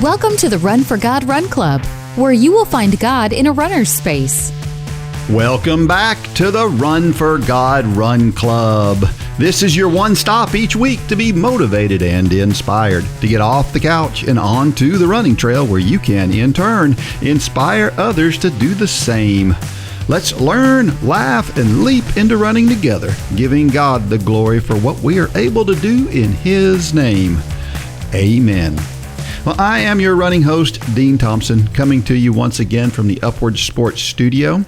Welcome to the Run for God Run Club, where you will find God in a runner's space. Welcome back to the Run for God Run Club. This is your one stop each week to be motivated and inspired to get off the couch and onto the running trail where you can, in turn, inspire others to do the same. Let's learn, laugh, and leap into running together, giving God the glory for what we are able to do in His name. Amen. Well, I am your running host, Dean Thompson, coming to you once again from the Upward Sports Studio.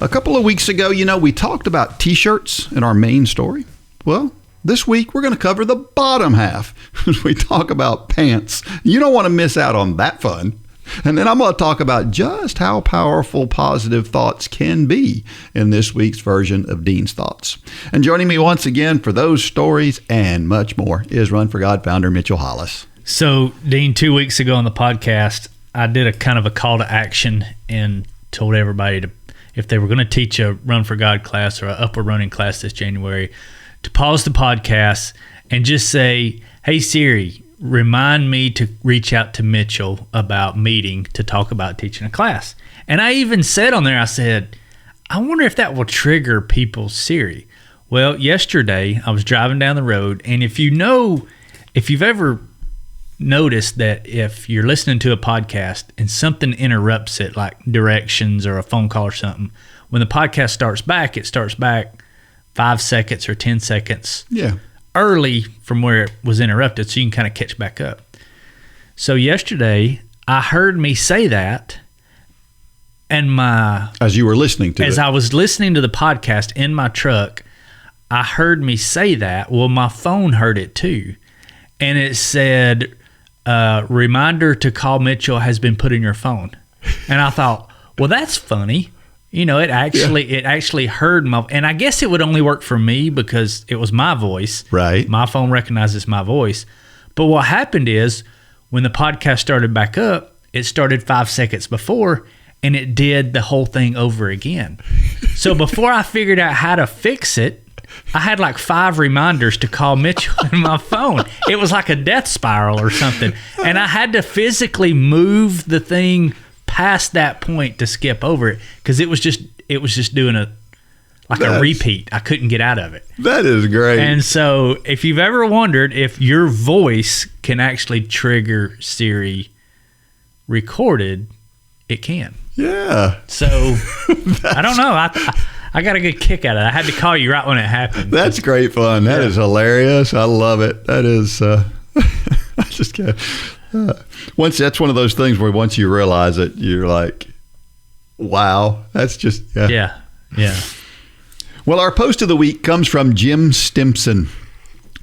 A couple of weeks ago, we talked about T-shirts in our main story. Well, this week we're going to cover the bottom half as we talk about pants. You don't want to miss out on that fun. And then I'm going to talk about just how powerful positive thoughts can be in this week's version of Dean's Thoughts. And joining me once again for those stories and much more is Run for God founder Mitchell Hollis. So, Dean, 2 weeks ago on the podcast, I did a kind of a call to action and told everybody to, if they were going to teach a Run for God class or an upward running class this January, to pause the podcast and just say, hey, Siri, remind me to reach out to Mitchell about meeting to talk about teaching a class. And I even said on there, I said, I wonder if that will trigger people's Siri. Well, yesterday I was driving down the road, and if you've ever noticed that if you're listening to a podcast and something interrupts it, like directions or a phone call or something, when the podcast starts back, it starts back 5 seconds or 10 seconds early from where it was interrupted, so you can kind of catch back up. So yesterday, I heard me say that, and as you were listening to it. As I was listening to the podcast in my truck, I heard me say that. Well, my phone heard it too, and it said, reminder to call Mitchell has been put in your phone. And I thought, well, that's funny. It actually heard my, and I guess it would only work for me because it was my voice. Right. My phone recognizes my voice. But what happened is when the podcast started back up, it started 5 seconds before, and it did the whole thing over again. So before I figured out how to fix it, I had like 5 reminders to call Mitchell in my phone. It was like a death spiral or something. And I had to physically move the thing past that point to skip over it because it was just doing a repeat. I couldn't get out of it. That is great. And so if you've ever wondered if your voice can actually trigger Siri recorded, it can. Yeah. So I don't know. I got a good kick out of it. I had to call you right when it happened. That's great fun. That is hilarious. I love it. That is, I just can't. That's one of those things where once you realize it, you're like, wow, that's just, Yeah. Well, our post of the week comes from Jim Stimson.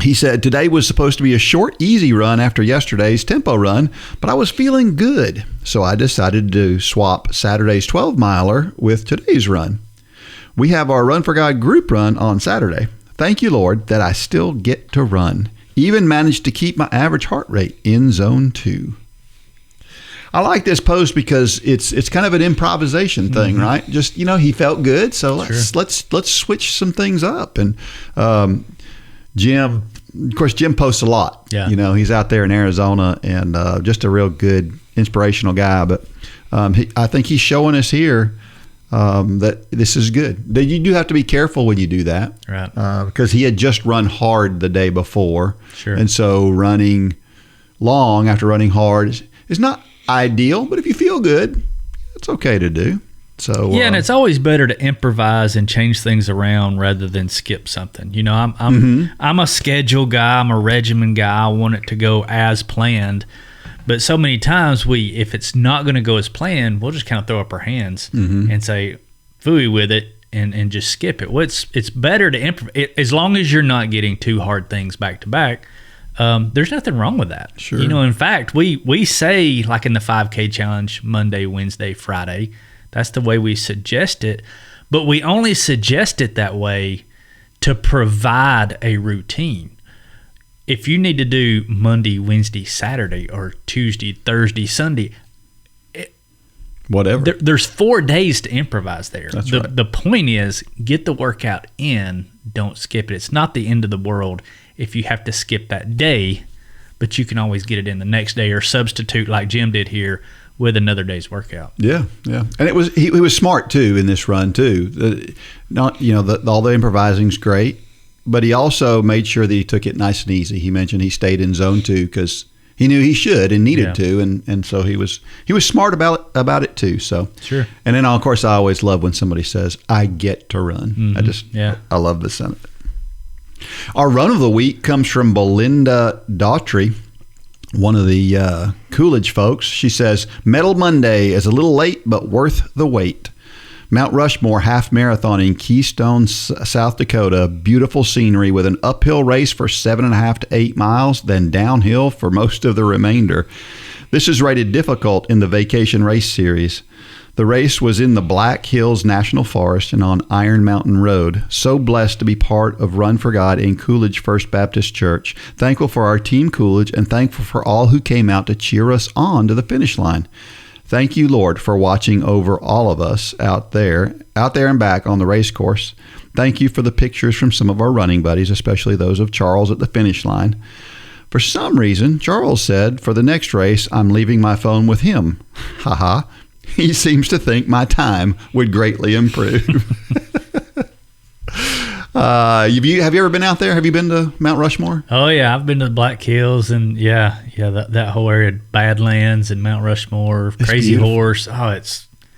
He said, today was supposed to be a short, easy run after yesterday's tempo run, but I was feeling good. So I decided to swap Saturday's 12-miler with today's run. We have our Run for God group run on Saturday. Thank you, Lord, that I still get to run. Even managed to keep my average heart rate in zone 2. I like this post because it's kind of an improvisation thing, right? Just, he felt good, so let's switch some things up. And Jim posts a lot. Yeah. He's out there in Arizona and just a real good inspirational guy. But I think he's showing us here that this is good. That you do have to be careful when you do that, right? Because he had just run hard the day before, and so running long after running hard is not ideal. But if you feel good, it's okay to do. So and it's always better to improvise and change things around rather than skip something. I'm a schedule guy. I'm a regimen guy. I want it to go as planned. But so many times if it's not going to go as planned, we'll just kind of throw up our hands and say, phooey with it and just skip it. Well, it's better to improvise. As long as you're not getting 2 hard things back to back, there's nothing wrong with that. Sure. In fact, we say, like in the 5K challenge, Monday, Wednesday, Friday, that's the way we suggest it. But we only suggest it that way to provide a routine. If you need to do Monday, Wednesday, Saturday, or Tuesday, Thursday, Sunday, whatever. There's 4 days to improvise there. That's right. The point is, get the workout in, don't skip it. It's not the end of the world if you have to skip that day, but you can always get it in the next day or substitute like Jim did here with another day's workout. Yeah, yeah. And it was he was smart too in this run too. Not all the improvising's great, but he also made sure that he took it nice and easy. He mentioned he stayed in zone 2 because he knew he should and needed to, and so he was smart about it too. So sure. And then of course I always love when somebody says, "I get to run." Mm-hmm. I love the sentiment. Our run of the week comes from Belinda Daughtry, one of the Coolidge folks. She says, "Medal Monday is a little late, but worth the wait. Mount Rushmore half marathon in Keystone, South Dakota. Beautiful scenery with an uphill race for 7.5 to 8 miles, then downhill for most of the remainder. This is rated difficult in the Vacation Race Series. The race was in the Black Hills National Forest and on Iron Mountain Road. So blessed to be part of Run for God in Coolidge First Baptist Church. Thankful for our team Coolidge and thankful for all who came out to cheer us on to the finish line. Thank you, Lord, for watching over all of us out there and back on the race course. Thank you for the pictures from some of our running buddies, especially those of Charles at the finish line. For some reason, Charles said, for the next race, I'm leaving my phone with him. Haha. He seems to think my time would greatly improve." Have you ever been out there? Have you been to Mount Rushmore? Oh yeah, I've been to the Black Hills and that whole area, Badlands and Mount Rushmore, Crazy Horse. Oh,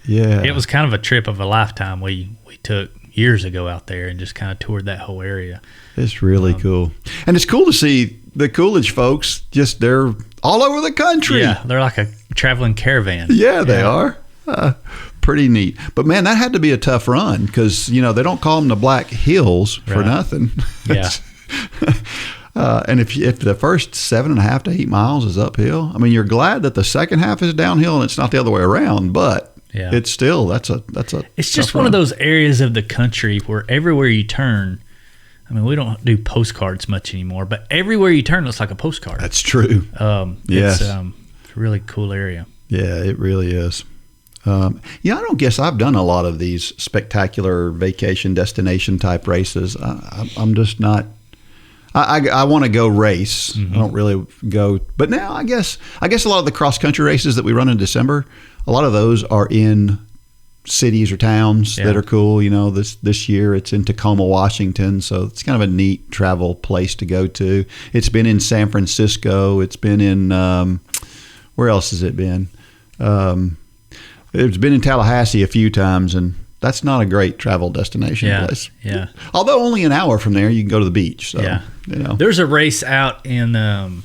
it was kind of a trip of a lifetime. We took years ago out there and just kind of toured that whole area. It's really cool, and it's cool to see the Coolidge folks. They're all over the country. Yeah, they're like a traveling caravan. Yeah, they are. Pretty neat. But man, that had to be a tough run because they don't call them the Black Hills for nothing. Yeah. And if the first 7.5 to 8 miles is uphill, I mean, you're glad that the second half is downhill and it's not the other way around. But it's still that's a. It's just one of those areas of the country where everywhere you turn. I mean, we don't do postcards much anymore, but everywhere you turn looks like a postcard. That's true. Yes. It's a really cool area. Yeah, it really is. I don't guess I've done a lot of these spectacular vacation destination type races. I'm just not. I want to go race. Mm-hmm. I don't really go. But now I guess a lot of the cross country races that we run in December, a lot of those are in cities or towns that are cool. This year it's in Tacoma, Washington, so it's kind of a neat travel place to go to. It's been in San Francisco. It's been in where else has it been? It's been in Tallahassee a few times, and that's not a great travel destination place. Yeah. Although only an hour from there, you can go to the beach. So, There's a race out in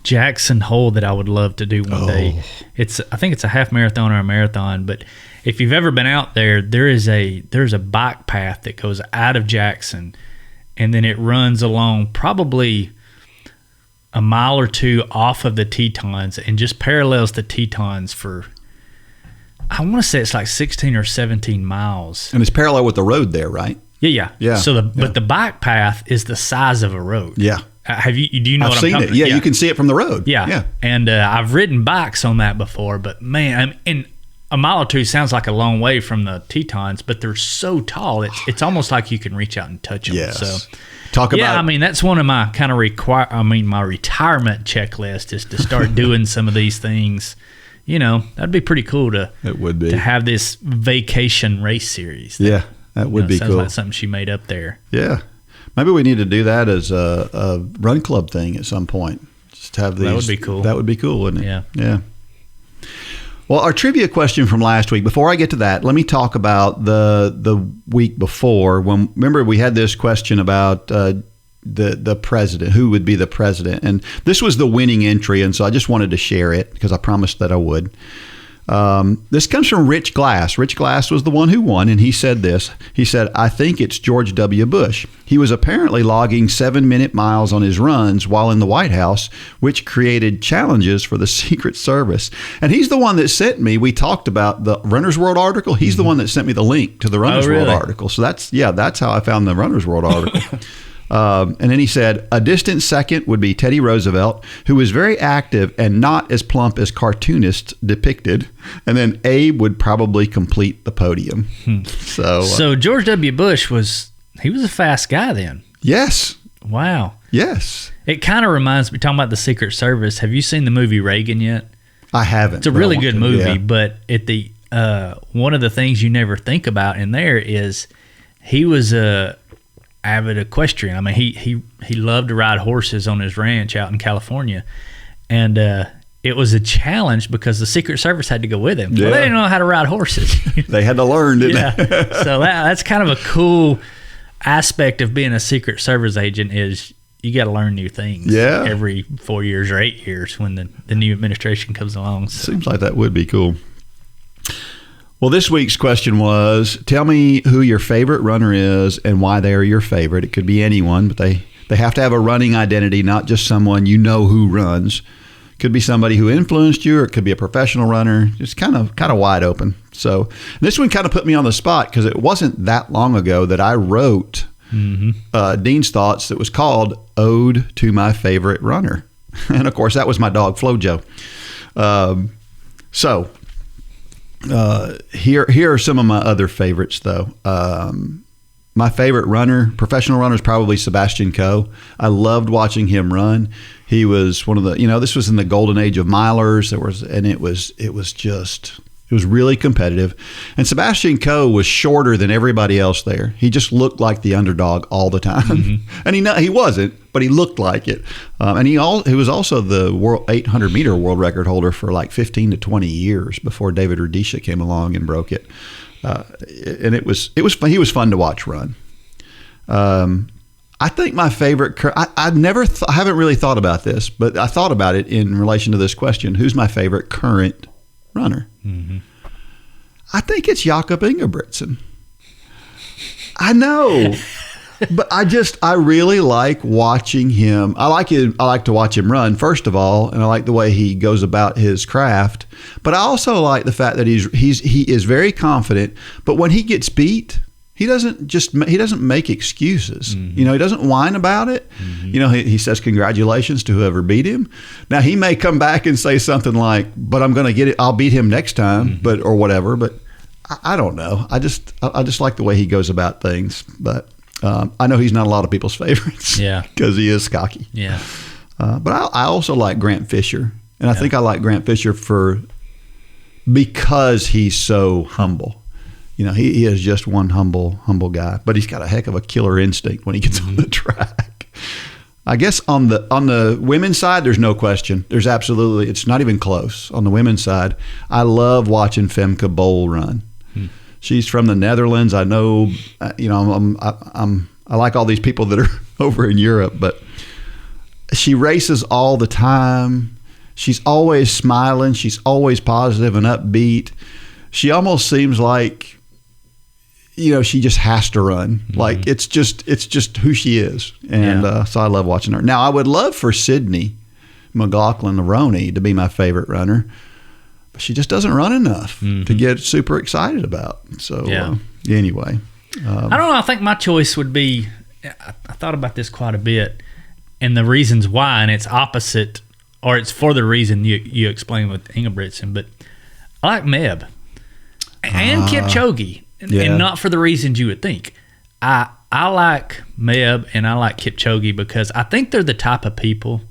Jackson Hole that I would love to do one day. I think it's a half marathon or a marathon, but if you've ever been out there, there's a bike path that goes out of Jackson, and then it runs along probably a mile or two off of the Tetons and just parallels the Tetons for, I want to say it's like 16 or 17 miles. And it's parallel with the road there, right? Yeah. So but the bike path is the size of a road. Yeah. Do you know I've what I'm seen talking it. about? Yeah, you can see it from the road. Yeah. And I've ridden bikes on that before, but man, and a mile or two sounds like a long way from the Tetons, but they're so tall. It's almost like you can reach out and touch them. Yes. So talk about. Yeah, I mean that's one of my kind of my retirement checklist is to start doing some of these things. That'd be pretty cool to. It would be to have this vacation race series. That would be sounds cool. Like something she made up there. Yeah, maybe we need to do that as a run club thing at some point. Just have these. That would be cool. That would be cool, wouldn't it? Yeah. Well, our trivia question from last week. Before I get to that, let me talk about the week before. Remember we had this question about the president, who would be the president, and this was the winning entry, and so I just wanted to share it because I promised that I would. This comes from Rich Glass. Rich Glass was the one who won, and he said this. He said, "I think it's George W. Bush. He was apparently logging 7-minute miles on his runs while in the White House, which created challenges for the Secret Service." And he's the one that sent me, we talked about the Runner's World article. He's the one that sent me the link to the Runner's World article. So that's how I found the Runner's World article. And then he said, a distant second would be Teddy Roosevelt, who was very active and not as plump as cartoonists depicted. And then Abe would probably complete the podium. So George W. Bush was a fast guy then. Yes. Wow. Yes. It kind of reminds me, talking about the Secret Service, have you seen the movie Reagan yet? I haven't. It's a really good movie, yeah. but at the one of the things you never think about in there is he was a avid equestrian. I mean, he loved to ride horses on his ranch out in California, and it was a challenge because the Secret Service had to go with him. Yeah. Well, they didn't know how to ride horses. They had to learn, didn't they? So that's kind of a cool aspect of being a Secret Service agent is you got to learn new things every 4 years or 8 years when the new administration comes along. So. Seems like that would be cool. Well, this week's question was, tell me who your favorite runner is and why they are your favorite. It could be anyone, but they have to have a running identity, not just someone you know who runs. Could be somebody who influenced you, or it could be a professional runner. It's kind of wide open. So this one kind of put me on the spot because it wasn't that long ago that I wrote Dean's Thoughts that was called Ode to My Favorite Runner. And of course, that was my dog, Flojo. Here are some of my other favorites, though. My favorite runner, professional runner, is probably Sebastian Coe. I loved watching him run. He was one of the, this was in the golden age of milers. It was really competitive. And Sebastian Coe was shorter than everybody else there. He just looked like the underdog all the time. Mm-hmm. And he wasn't, but he looked like it. And he was also the 800-meter world record holder for like 15 to 20 years before David Rudisha came along and broke it. And it was fun. He was fun to watch run. I think my favorite, I haven't really thought about this, but I thought about it in relation to this question. Who's my favorite current runner? Mm-hmm. I think it's Jakob Ingebrigtsen. I know, but I really like watching him. I like to watch him run, first of all, and I like the way he goes about his craft. But I also like the fact that he is very confident. But when he gets beat, he doesn't make excuses. Mm-hmm. He doesn't whine about it. Mm-hmm. He says congratulations to whoever beat him. Now he may come back and say something like, "But I'm going to get it. I'll beat him next time," mm-hmm. or whatever. But I don't know. I just like the way he goes about things. But I know he's not a lot of people's favorites. Yeah, because he is cocky. Yeah. But I also like Grant Fisher, and I think I like Grant Fisher because he's so humble. He is just one humble guy, but he's got a heck of a killer instinct when he gets on the track. I guess on the women's side, there's no question. There's absolutely, it's not even close. On the women's side, I love watching Femke Bol run. She's from the Netherlands. I know, I like all these people that are over in Europe, but she races all the time. She's always smiling. She's always positive and upbeat. She almost seems like, she just has to run. Mm-hmm. Like it's just who she is. And so I love watching her. Now I would love for Sydney McLaughlin-Aroney to be my favorite runner, but she just doesn't run enough to get super excited about. So anyway. I don't know. I think my choice would be, I thought about this quite a bit and the reasons why, and it's opposite, or it's for the reason you explained with Ingebrigtsen, but I like Meb and Kipchoge. And not for the reasons you would think. I like Meb and I like Kipchoge because I think they're the type of people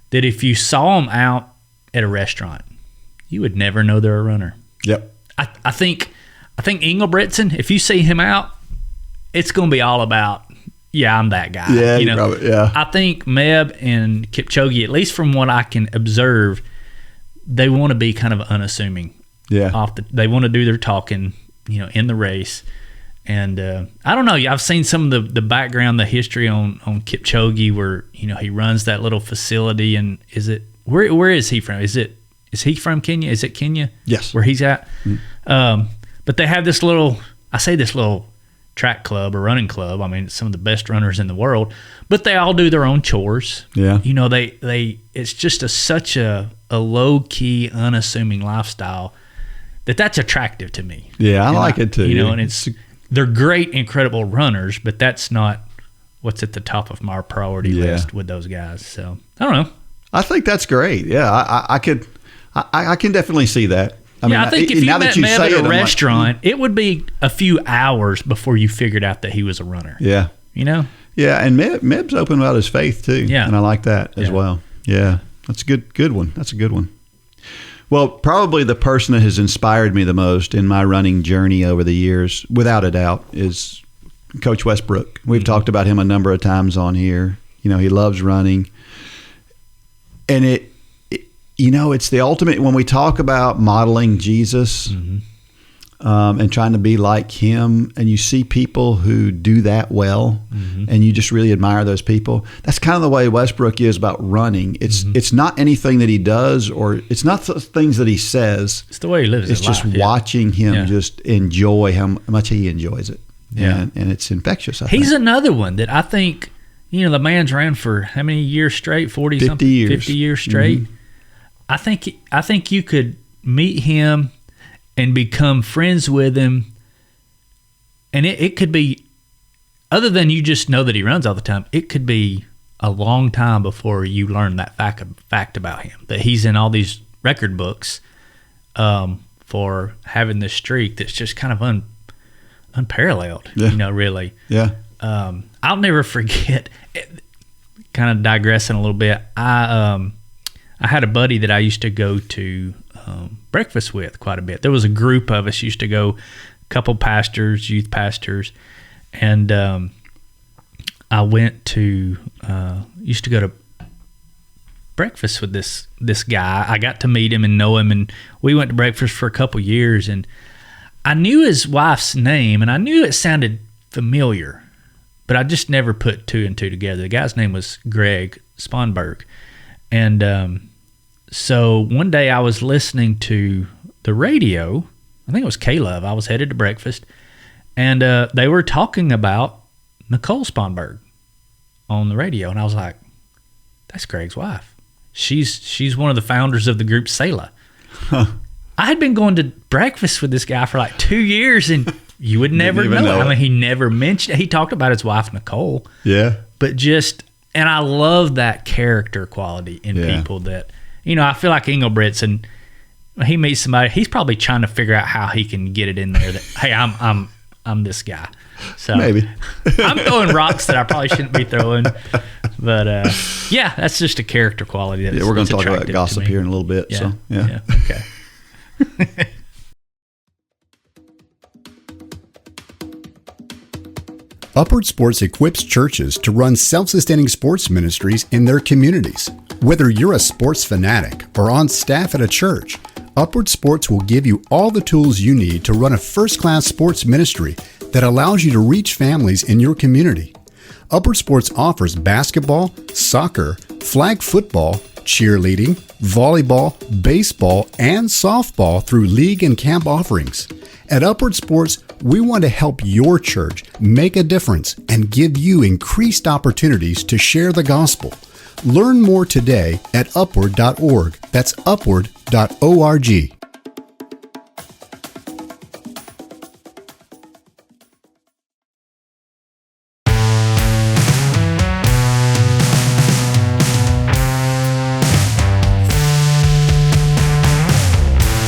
that if you saw them out at a restaurant, you would never know they're a runner. Yep. I think Ingebrigtsen, if you see him out, it's going to be all about, I'm that guy. Yeah, probably, yeah. I think Meb and Kipchoge, at least from what I can observe, they want to be kind of unassuming. Yeah. They want to do their talking, in the race. And I don't know. I've seen some of the background, the history on Kipchoge where, he runs that little facility. And where is he from? Is he from Kenya? Is it Kenya? Yes. Where he's at? Mm-hmm. But they have this little track club or running club. I mean, it's some of the best runners in the world, but they all do their own chores. Yeah. It's just such a low key, unassuming lifestyle that's attractive to me. Yeah, I like it too. And they're great, incredible runners, but that's not what's at the top of my priority list with those guys. So I don't know. I think that's great. Yeah, I can definitely see that. I think if you met Meb at a restaurant, it would be a few hours before you figured out that he was a runner. Yeah. Yeah, Yeah, and Meb's open about his faith too. Yeah. And I like that as well. Yeah, that's a good one. That's a good one. Well, probably the person that has inspired me the most in my running journey over the years, without a doubt, is Coach Westbrook. We've talked about him a number of times on here. You know, he loves running. And it's the ultimate when we talk about modeling Jesus and trying to be like him, and you see people who do that well, and you just really admire those people. That's kind of the way Westbrook is about running. It's not anything that he does, or it's not the things that he says. It's the way he lives It's his just life, watching him just enjoy how much he enjoys it. Yeah. And it's infectious, I He's think. another one that I think, the man's ran for how many years straight? 40 something? 50 years straight. I think you could meet him and become friends with him, and it could be, other than you just know that he runs all the time, it could be a long time before you learn that fact about him, that he's in all these record books for having this streak that's just kind of unparalleled, really. Yeah. I'll never forget, kind of digressing a little bit, I had a buddy that I used to go to breakfast with quite a bit. There was a group of us used to go, a couple pastors, youth pastors, and I used to go to breakfast with this guy. I got to meet him and know him, and we went to breakfast for a couple years, and I knew his wife's name, and I knew it sounded familiar, but I just never put two and two together. The guy's name was Greg Sponberg, and so one day I was listening to the radio. I think it was K-Love. I was headed to breakfast, and they were talking about Nicole Sponberg on the radio, and I was like, that's Greg's wife. She's one of the founders of the group Selah. Huh. I had been going to breakfast with this guy for like 2 years, and you would never know. I mean, he never mentioned. He talked about his wife Nicole. Yeah. But and I love that character quality in people that, I feel like Engelbrecht's, and he meets somebody, he's probably trying to figure out how he can get it in there that, hey, I'm this guy. So maybe I'm throwing rocks that I probably shouldn't be throwing, but that's just a character quality. That's, we're going to talk about gossip here in a little bit. Yeah. So yeah. Okay. Upward Sports equips churches to run self-sustaining sports ministries in their communities. Whether you're a sports fanatic or on staff at a church, Upward Sports will give you all the tools you need to run a first-class sports ministry that allows you to reach families in your community. Upward Sports offers basketball, soccer, flag football, cheerleading, volleyball, baseball, and softball through league and camp offerings. At Upward Sports, we want to help your church make a difference and give you increased opportunities to share the gospel. Learn more today at upward.org. That's upward.org.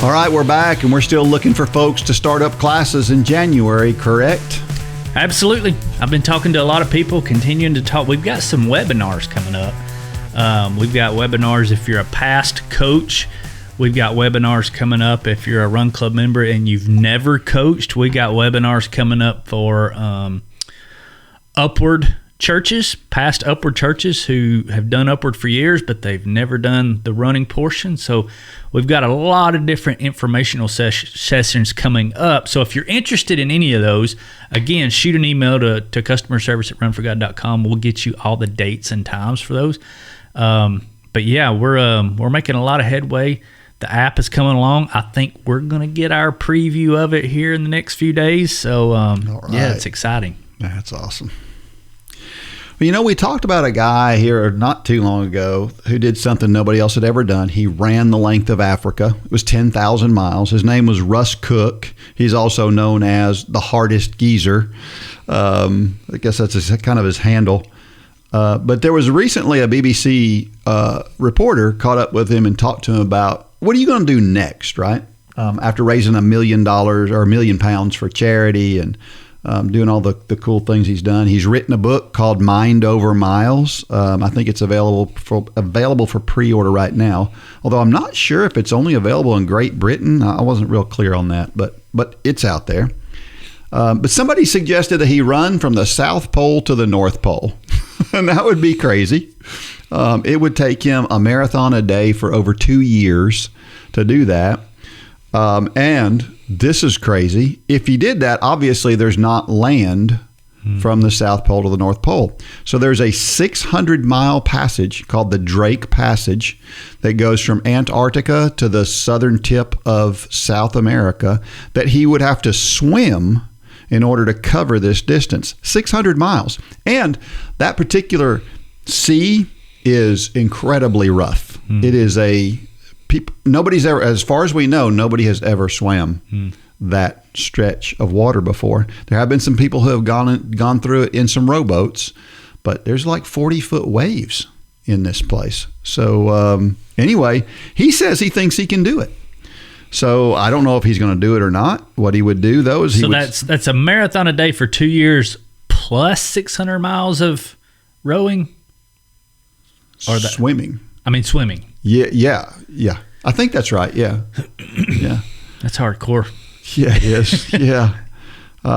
All right, we're back, and we're still looking for folks to start up classes in January, correct? Absolutely. I've been talking to a lot of people, continuing to talk. We've got some webinars coming up. We've got webinars if you're a past coach. We've got webinars coming up if you're a Run Club member and you've never coached. We got webinars coming up for Upward churches, past Upward churches who have done Upward for years, but they've never done the running portion. So we've got a lot of different informational sessions coming up. So if you're interested in any of those, again, shoot an email to customer service at runforgod.com. We'll get you all the dates and times for those. But yeah, we're making a lot of headway. The app is coming along. I think we're going to get our preview of it here in the next few days. So yeah, it's exciting. That's awesome. Well, we talked about a guy here not too long ago who did something nobody else had ever done. He ran the length of Africa. It was 10,000 miles. His name was Russ Cook. He's also known as the hardest geezer. I guess that's kind of his handle. But there was recently a BBC reporter caught up with him and talked to him about, what are you going to do next, right? After raising $1 million or £1 million for charity and doing all the cool things he's done. He's written a book called Mind Over Miles. I think it's available for pre-order right now, although I'm not sure if it's only available in Great Britain. I wasn't real clear on that, but it's out there. But somebody suggested that he run from the South Pole to the North Pole, and that would be crazy. It would take him a marathon a day for over 2 years to do that. And this is crazy. If he did that, obviously there's not land from the South Pole to the North Pole. So there's a 600-mile passage called the Drake Passage that goes from Antarctica to the southern tip of South America that he would have to swim in order to cover this distance, 600 miles. And that particular sea is incredibly rough. It is nobody's ever, as far as we know, nobody has ever swam that stretch of water before. There have been some people who have gone through it in some rowboats, but there's like 40-foot waves in this place. So anyway, he says he thinks he can do it. So I don't know if he's going to do it or not. What he would do, though, is that's a marathon a day for 2 years plus 600 miles of rowing? Or swimming. I mean, swimming. Yeah. I think that's right. Yeah. That's hardcore. Yeah, it is. Yeah.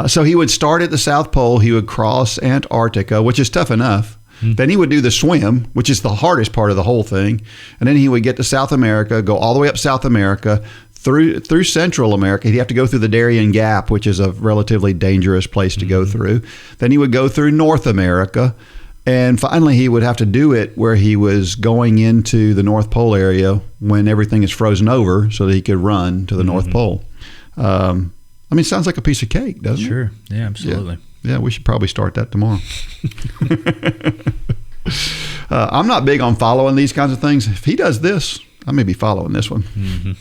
So he would start at the South Pole. He would cross Antarctica, which is tough enough. Then he would do the swim, which is the hardest part of the whole thing. And then he would get to South America, go all the way up South America, through Central America. He'd have to go through the Darien Gap, which is a relatively dangerous place to go through. Then he would go through North America. And finally, he would have to do it where he was going into the North Pole area when everything is frozen over so that he could run to the North Pole. I mean, it sounds like a piece of cake, doesn't it? Sure. Yeah, absolutely. Yeah, we should probably start that tomorrow. I'm not big on following these kinds of things. If he does this, I may be following this one.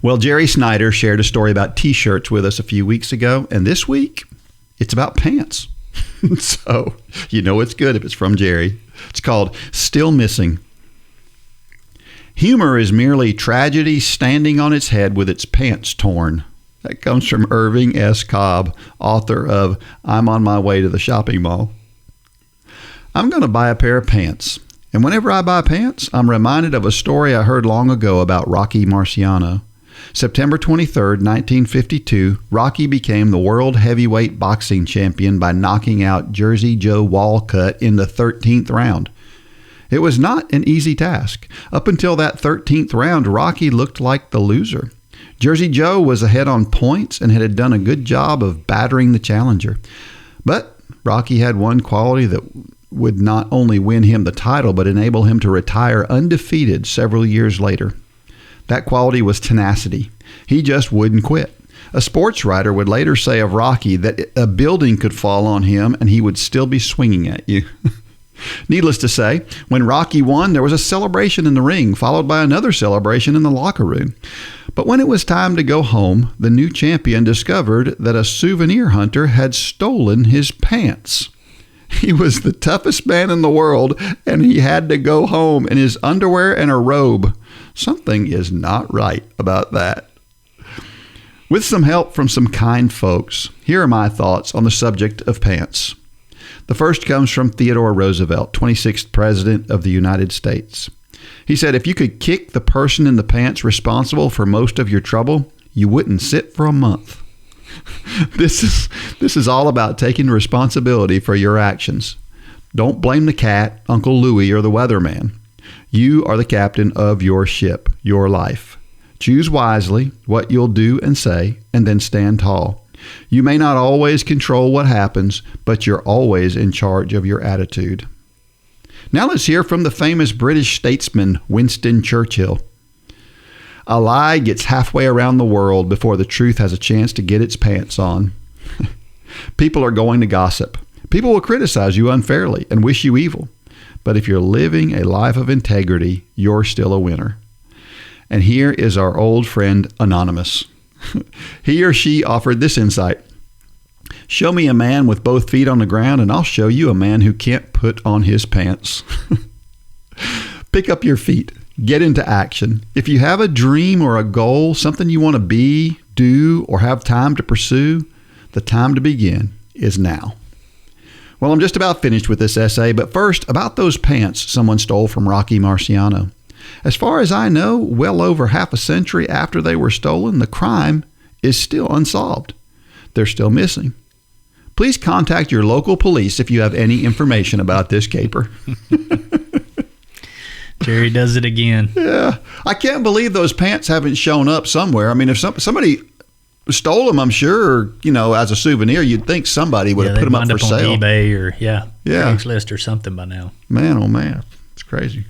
Well, Jerry Snider shared a story about T-shirts with us a few weeks ago, and this week, it's about pants. So, you know it's good if it's from Jerry. It's called Still Missing. Humor is merely tragedy standing on its head with its pants torn. That comes from Irving S. Cobb, author of I'm on my way to the shopping mall. I'm going to buy a pair of pants. And whenever I buy pants, I'm reminded of a story I heard long ago about Rocky Marciano. September 23rd, 1952, Rocky became the world heavyweight boxing champion by knocking out Jersey Joe Walcott in the 13th round. It was not an easy task. Up until that 13th round, Rocky looked like the loser. Jersey Joe was ahead on points and had done a good job of battering the challenger. But Rocky had one quality that would not only win him the title, but enable him to retire undefeated several years later. That quality was tenacity. He just wouldn't quit. A sports writer would later say of Rocky that a building could fall on him and he would still be swinging at you. Needless to say, when Rocky won, there was a celebration in the ring, followed by another celebration in the locker room. But when it was time to go home, the new champion discovered that a souvenir hunter had stolen his pants. He was the toughest man in the world, and he had to go home in his underwear and a robe. Something is not right about that. With some help from some kind folks, here are my thoughts on the subject of pants. The first comes from Theodore Roosevelt, 26th President of the United States. He said, if you could kick the person in the pants responsible for most of your trouble, you wouldn't sit for a month. This is all about taking responsibility for your actions. Don't blame the cat, Uncle Louie, or the weatherman. You are the captain of your ship, your life. Choose wisely what you'll do and say, and then stand tall. You may not always control what happens, but you're always in charge of your attitude. Now let's hear from the famous British statesman Winston Churchill. A lie gets halfway around the world before the truth has a chance to get its pants on. People are going to gossip. People will criticize you unfairly and wish you evil. But if you're living a life of integrity, you're still a winner. And here is our old friend Anonymous. He or she offered this insight. Show me a man with both feet on the ground, and I'll show you a man who can't put on his pants. Pick up your feet. Get into action. If you have a dream or a goal, something you want to be, do, or have time to pursue, The time to begin is now. Well, I'm just about finished with this essay, but first, about those pants someone stole from Rocky Marciano. As far as I know, well over half a century after they were stolen, the crime is still unsolved. They're still missing. Please contact your local police if you have any information about this caper. Jerry does it again. Yeah. I can't believe those pants haven't shown up somewhere. I mean, if somebody stole them, I'm sure, as a souvenir, you'd think somebody would have put them up for sale. On eBay or, Craigslist or something by now. Man, oh man. It's crazy.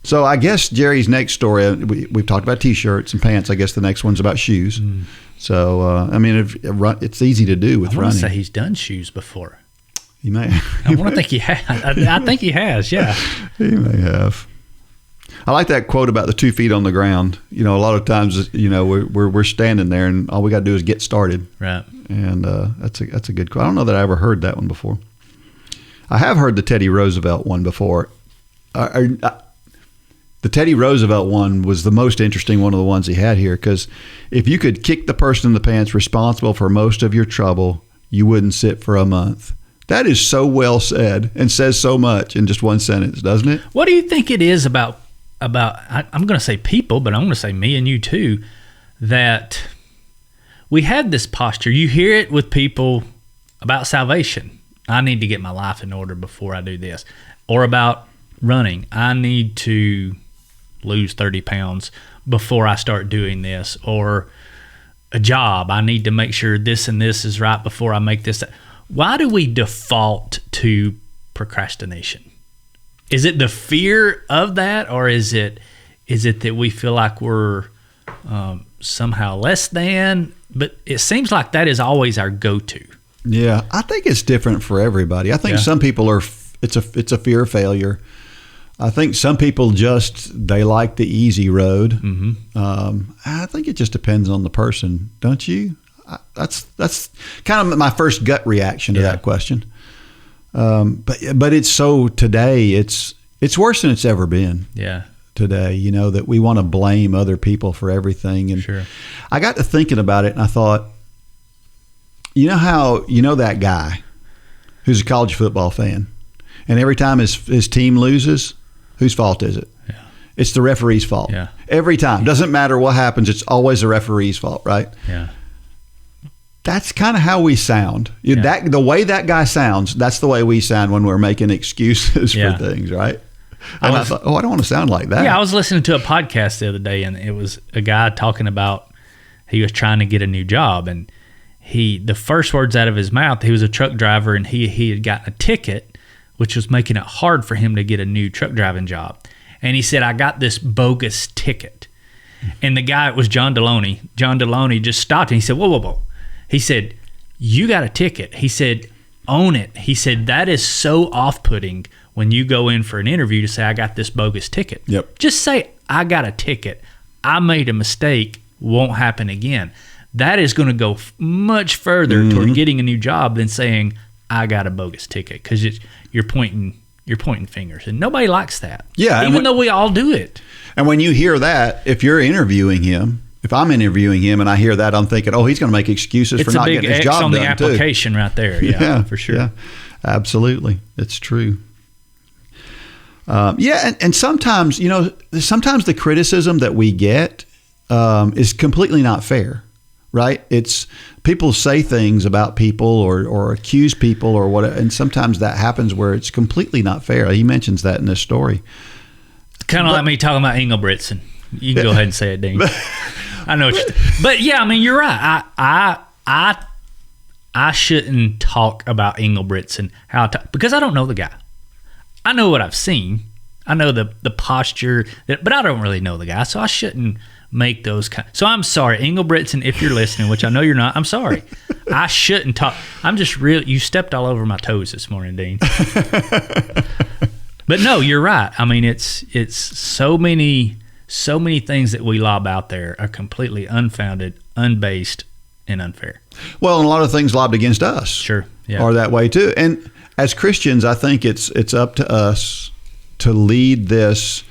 So I guess Jerry's next story, we've talked about T-shirts and pants. I guess the next one's about shoes. So, it's easy to do with running. I want to say he's done shoes before. He may. I want to think he has. I think he has, yeah. He may have. I like that quote about the 2 feet on the ground. A lot of times, we're standing there and all we got to do is get started. Right. And that's a good quote. I don't know that I ever heard that one before. I have heard the Teddy Roosevelt one before. The Teddy Roosevelt one was the most interesting one of the ones he had here, because if you could kick the person in the pants responsible for most of your trouble, you wouldn't sit for a month. That is so well said and says so much in just one sentence, doesn't it? What do you think it is about I'm going to say people, but I'm going to say me and you too, that we have this posture. You hear it with people about salvation. I need to get my life in order before I do this. Or about running. I need to lose 30 pounds before I start doing this. Or a job. I need to make sure this and this is right before I make this. Why do we default to procrastination? Is it the fear of that, or is it that we feel like we're somehow less than? But it seems like that is always our go-to. Yeah, I think it's different for everybody. I think some people it's a fear of failure. I think some people they like the easy road. Mm-hmm. I think it just depends on the person, don't you? That's kind of my first gut reaction to that question. But it's so today it's worse than it's ever been. Yeah. Today, that we want to blame other people for everything. And sure. I got to thinking about it and I thought, that guy who's a college football fan, and every time his team loses, whose fault is it? Yeah. It's the referee's fault. Yeah. Every time. Doesn't matter what happens, it's always the referee's fault, right? Yeah. That's kind of how we sound. The way that guy sounds, that's the way we sound when we're making excuses for things, right? And I thought, I don't want to sound like that. Yeah, I was listening to a podcast the other day, and it was a guy talking about he was trying to get a new job, and the first words out of his mouth, he was a truck driver, and he had gotten a ticket, which was making it hard for him to get a new truck driving job. And he said, I got this bogus ticket. And the guy, it was John Deloney. John Deloney just stopped and he said, whoa. He said, you got a ticket. He said, own it. He said, that is so off-putting when you go in for an interview to say, I got this bogus ticket. Yep. Just say, I got a ticket. I made a mistake. Won't happen again. That is going to go much further toward getting a new job than saying, I got a bogus ticket, because you're pointing fingers, and nobody likes that. Yeah, even though we all do it. And when you hear that, if you're interviewing him, if I'm interviewing him and I hear that, I'm thinking, he's going to make excuses for not getting his job done. It's a big X on the application right there. Yeah, for sure. Yeah, absolutely. It's true. And sometimes, sometimes the criticism that we get is completely not fair, right? It's people say things about people or accuse people or whatever, and sometimes that happens where it's completely not fair. He mentions that in this story. Kind of like me talking about Engelbretson. You can go ahead and say it, Dean. I know what but yeah, you're right. I shouldn't talk about Engelbretson because I don't know the guy. I know what I've seen. I know the posture, but I don't really know the guy, so I shouldn't make those kind. So I'm sorry, Engelbretson, if you're listening, which I know you're not. I'm sorry. I shouldn't talk. I'm just you stepped all over my toes this morning, Dean. But no, you're right. It's so many things that we lob out there are completely unfounded, unbased, and unfair. Well, and a lot of things lobbed against us sure are that way too. And as Christians, I think it's up to us to lead this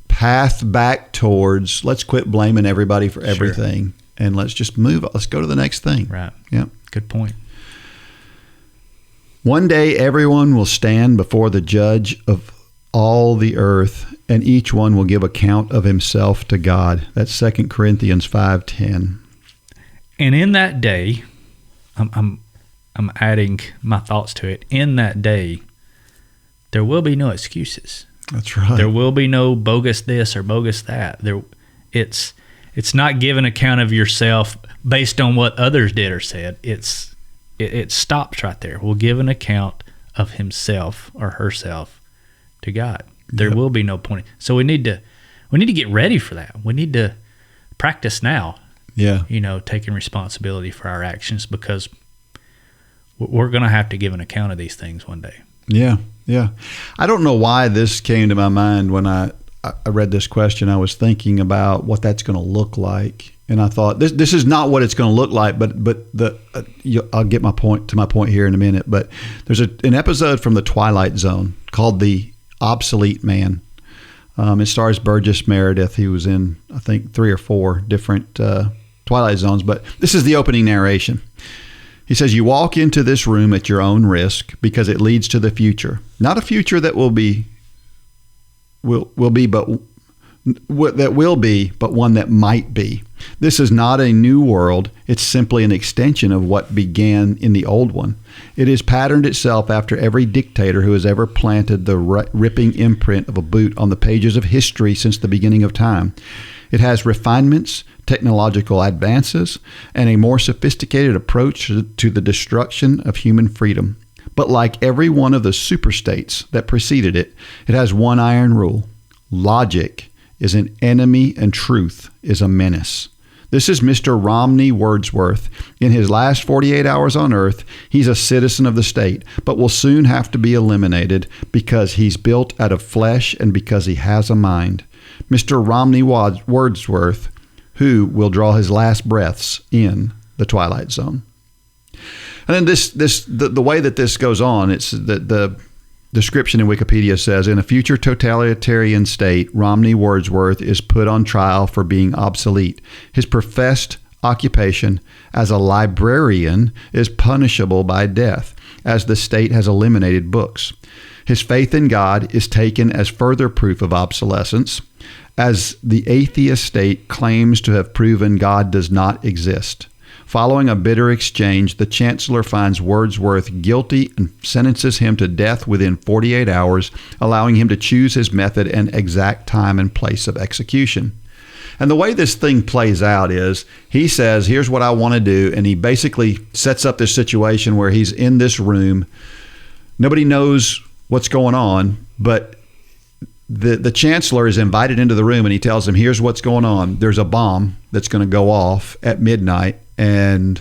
path back towards, let's quit blaming everybody for everything, and let's just move. Let's go to the next thing. Right. Yeah. Good point. One day everyone will stand before the judge of all the earth, and each one will give account of himself to God. That's 2 Corinthians 5:10. And in that day, I'm adding my thoughts to it. In that day, there will be no excuses. That's right. There will be no bogus this or bogus that. It's not giving account of yourself based on what others did or said. It stops right there. We'll give an account of himself or herself to God. There will be no point. So we need to get ready for that. We need to practice now. Yeah. Taking responsibility for our actions, because we're going to have to give an account of these things one day. Yeah. Yeah. I don't know why this came to my mind when I read this question. I was thinking about what that's going to look like. And I thought this is not what it's going to look like, but I'll get my point here in a minute. But there's an episode from the Twilight Zone called "The Obsolete Man." It stars Burgess Meredith. He was in, I think, 3 or 4 different Twilight Zones. But this is the opening narration. He says, "You walk into this room at your own risk because it leads to the future. Not a future that will be, but one that might be. This is not a new world. It's simply an extension of what began in the old one. It has patterned itself after every dictator who has ever planted the ripping imprint of a boot on the pages of history since the beginning of time. It has refinements, technological advances, and a more sophisticated approach to the destruction of human freedom. But like every one of the superstates that preceded it, it has one iron rule. Logic is an enemy and truth is a menace. This is Mr. Romney Wordsworth. In his last 48 hours on Earth, he's a citizen of the state, but will soon have to be eliminated because he's built out of flesh and because he has a mind. Mr. Romney Wordsworth, who will draw his last breaths in the Twilight Zone." And then the way that this goes on, it's the description in Wikipedia says, "In a future totalitarian state, Romney Wordsworth is put on trial for being obsolete. His professed occupation as a librarian is punishable by death, as the state has eliminated books. His faith in God is taken as further proof of obsolescence, as the atheist state claims to have proven God does not exist. Following a bitter exchange, the chancellor finds Wordsworth guilty and sentences him to death within 48 hours, allowing him to choose his method and exact time and place of execution." And the way this thing plays out is he says, here's what I want to do. And he basically sets up this situation where he's in this room. Nobody knows what's going on, but the chancellor is invited into the room and he tells him, here's what's going on. There's a bomb that's going to go off at midnight. And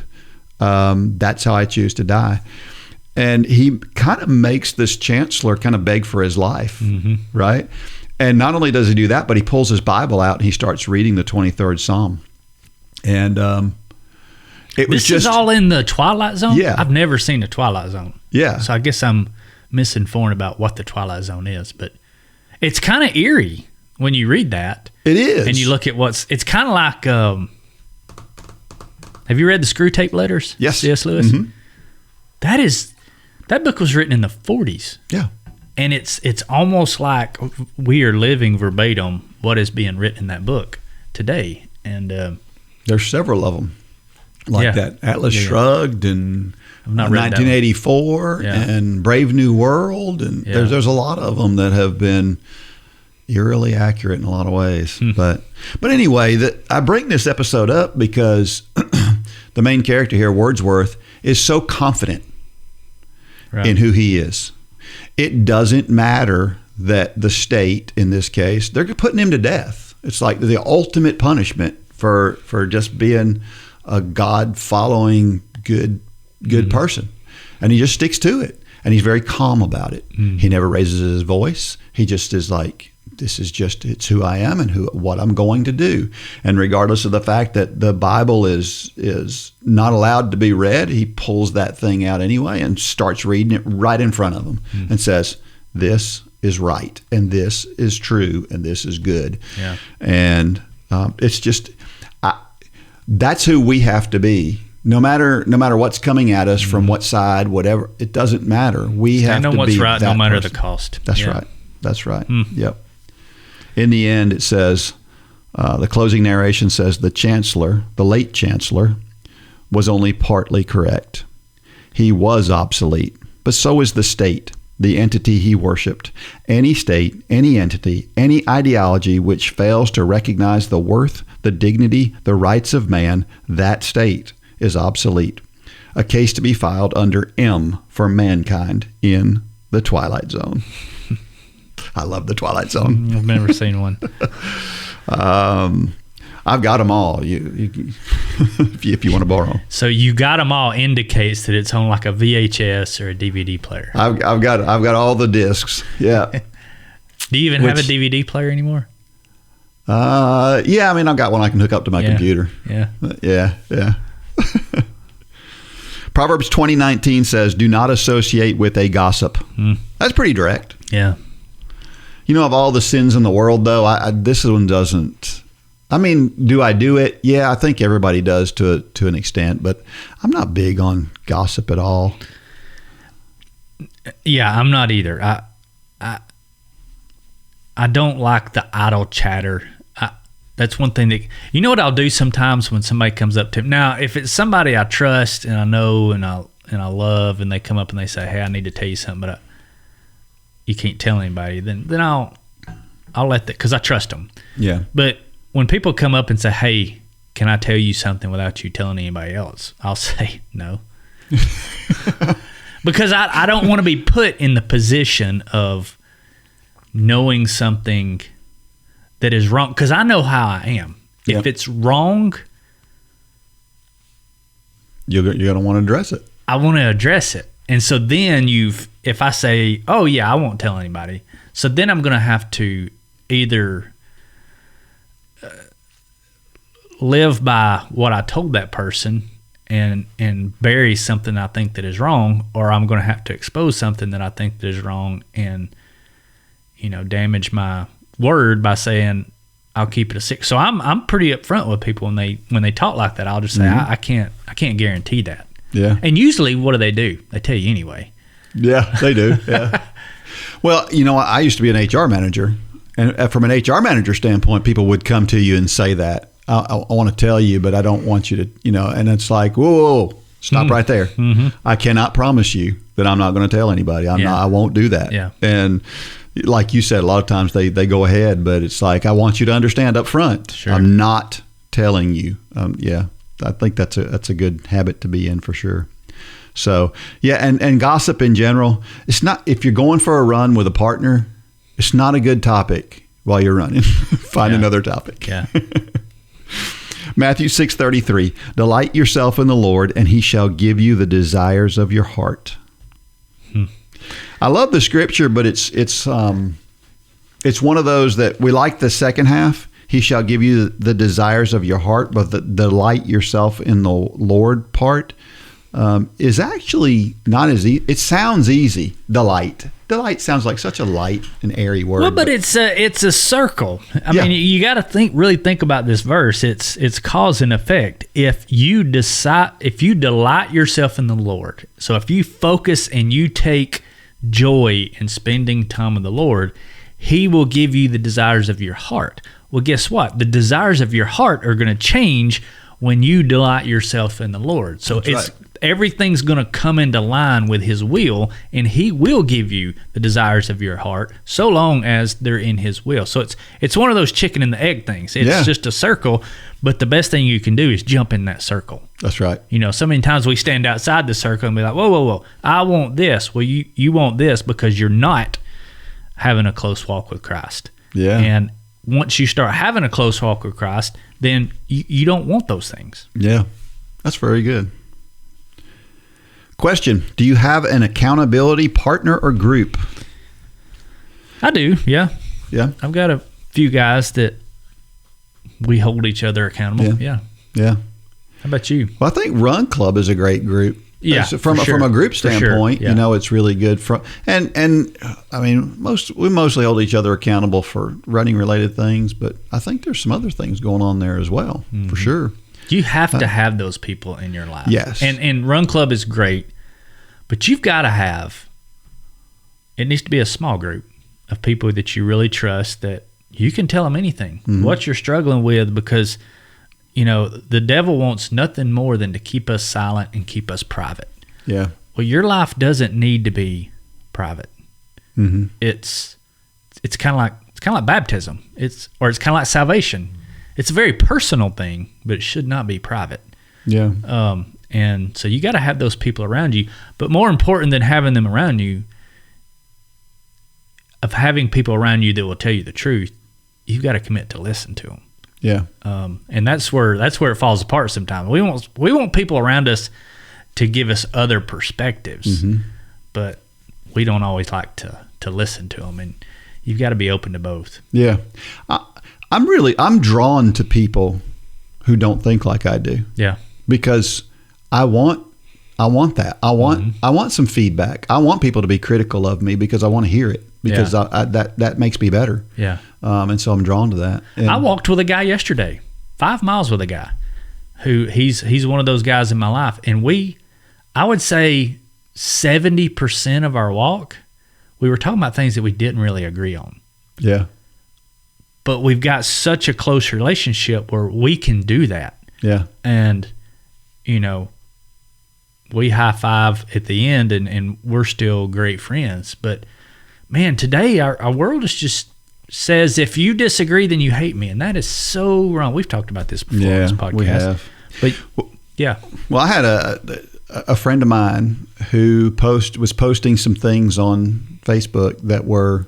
that's how I choose to die. And he kind of makes this chancellor kind of beg for his life, right? And not only does he do that, but he pulls his Bible out and he starts reading the 23rd Psalm. And this is all in the Twilight Zone? Yeah. I've never seen the Twilight Zone. Yeah. So I guess I'm misinformed about what the Twilight Zone is, but it's kind of eerie when you read that. It is. And you look at it's kind of like, have you read the Screw Tape Letters? Yes. C.S. Lewis? Mm-hmm. That book was written in the 40s. Yeah. And it's almost like we are living verbatim what is being written in that book today. And there's several of them like that. Atlas Shrugged and 1984 and Brave New World. And there's a lot of them that have been eerily accurate in a lot of ways. But anyway, I bring this episode up because the main character here, Wordsworth, is so confident in who he is. It doesn't matter that the state, in this case, they're putting him to death. It's like the ultimate punishment for just being a God-following good person. And he just sticks to it. And he's very calm about it. He never raises his voice. He just is like, it's who I am and what I'm going to do. And regardless of the fact that the Bible is not allowed to be read, he pulls that thing out anyway and starts reading it right in front of him and says, this is right and this is true and this is good. Yeah. And it's just, that's who we have to be No matter what's coming at us from what side, whatever, it doesn't matter. We have to be what's right, no matter person. the cost. That's right. That's right. Yep. In the end, it says, the closing narration says, the late chancellor, was only partly correct. He was obsolete, but so is the state, the entity he worshipped. Any state, any entity, any ideology which fails to recognize the worth, the dignity, the rights of man, that state is obsolete. A case to be filed under M for mankind in the Twilight Zone. I love the Twilight Zone. I've never seen one. I've got them all. If you want to borrow them. So you got them all indicates that it's on like a VHS or a DVD player. I've got all the discs. Yeah. Do you even have a DVD player anymore? Yeah. I mean, I've got one I can hook up to my computer. Yeah. Yeah. Proverbs 20:19 says, "Do not associate with a gossip." That's pretty direct. Yeah. Of all the sins in the world, though, this one doesn't. I mean, do I do it? Yeah, I think everybody does to an extent, but I'm not big on gossip at all. Yeah, I'm not either. I don't like the idle chatter. That's one thing that, what I'll do sometimes when somebody comes up to me. Now, if it's somebody I trust and I know and I love, and they come up and they say, "Hey, I need to tell you something," but you can't tell anybody, then I'll let that, because I trust them. Yeah. But when people come up and say, "Hey, can I tell you something without you telling anybody else?" I'll say no. Because I don't want to be put in the position of knowing something that is wrong, because I know how I am. Yep. If it's wrong, you're going to want to address it. I want to address it. And so then if I say, "Oh yeah, I won't tell anybody," so then I'm going to have to either live by what I told that person and bury something I think that is wrong, or I'm going to have to expose something that I think that is wrong and damage my word by saying I'll keep it a secret. So I'm pretty upfront with people when they talk like that. I'll just say I can't guarantee that. Yeah. And usually, what do? They tell you anyway. Yeah, they do. Yeah. Well, I used to be an HR manager, and from an HR manager standpoint, people would come to you and say that, I want to tell you, but I don't want you to, and it's like, whoa, stop right there. Mm-hmm. I cannot promise you that I'm not going to tell anybody. I won't do that. Yeah. And like you said, a lot of times they go ahead, but it's like, I want you to understand up front. Sure. I'm not telling you. Yeah. I think that's a good habit to be in for sure. So yeah, and gossip in general, it's not, if you're going for a run with a partner, it's not a good topic while you're running. Find another topic. Yeah. Matthew 6:33, "Delight yourself in the Lord, and he shall give you the desires of your heart." I love the scripture, but it's one of those that we like the second half. He shall give you the desires of your heart, but the delight yourself in the Lord part is actually not as easy. It sounds easy. Delight sounds like such a light and airy word. Well, but it's a circle. I mean, you got to really think about this verse. It's cause and effect. If you delight yourself in the Lord, so if you focus and you take joy in spending time with the Lord, he will give you the desires of your heart. Well, guess what? The desires of your heart are going to change when you delight yourself in the Lord. So everything's going to come into line with his will, and he will give you the desires of your heart so long as they're in his will. So it's one of those chicken and the egg things. It's just a circle, but the best thing you can do is jump in that circle. That's right. So many times we stand outside the circle and be like, whoa, I want this. Well, you want this because you're not having a close walk with Christ. Yeah. And once you start having a close walk with Christ, then you don't want those things. Yeah, that's very good. Question, do you have an accountability partner or group? I do, yeah. Yeah? I've got a few guys that we hold each other accountable. Yeah. How about you? Well, I think Run Club is a great group. Yeah, from a group standpoint, sure. Yeah. It's really good. And I mean, we mostly hold each other accountable for running related things, but I think there's some other things going on there as well, for sure. You have to have those people in your life. Yes. And Run Club is great, but you've got to have, it needs to be a small group of people that you really trust, that you can tell them anything, what you're struggling with, because, the devil wants nothing more than to keep us silent and keep us private. Yeah. Well, your life doesn't need to be private. Mm-hmm. It's kind of like baptism. It's kind of like salvation. It's a very personal thing, but it should not be private. Yeah. And so you got to have those people around you. But more important than having them around you, of having people around you that will tell you the truth, you've got to commit to listen to them. Yeah. And that's where it falls apart sometimes. We want people around us to give us other perspectives, but we don't always like to listen to them. And you've got to be open to both. Yeah. I'm drawn to people who don't think like I do. Yeah. Because I want that. I want some feedback. I want people to be critical of me because I want to hear it, because that makes me better. Yeah. And so I'm drawn to that. And I walked with a guy yesterday, 5 miles with a guy who he's one of those guys in my life. And I would say 70% of our walk, we were talking about things that we didn't really agree on. Yeah. But we've got such a close relationship where we can do that. Yeah. And, we high five at the end and we're still great friends. But man, today our world is just says, if you disagree, then you hate me. And that is so wrong. We've talked about this before on this podcast. We have. But yeah. Well, I had a friend of mine who was posting some things on Facebook that were,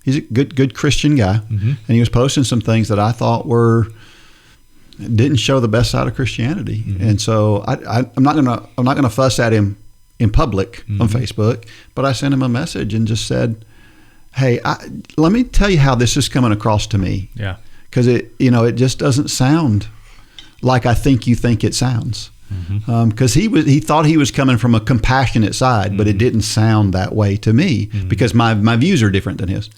he's a good Christian guy, and he was posting some things that I thought didn't show the best side of Christianity. And so I'm not gonna fuss at him in public on Facebook, but I sent him a message and just said, hey, let me tell you how this is coming across to me. Yeah. Because it just doesn't sound like I think you think it sounds. Because he thought he was coming from a compassionate side, but it didn't sound that way to me, because my views are different than his.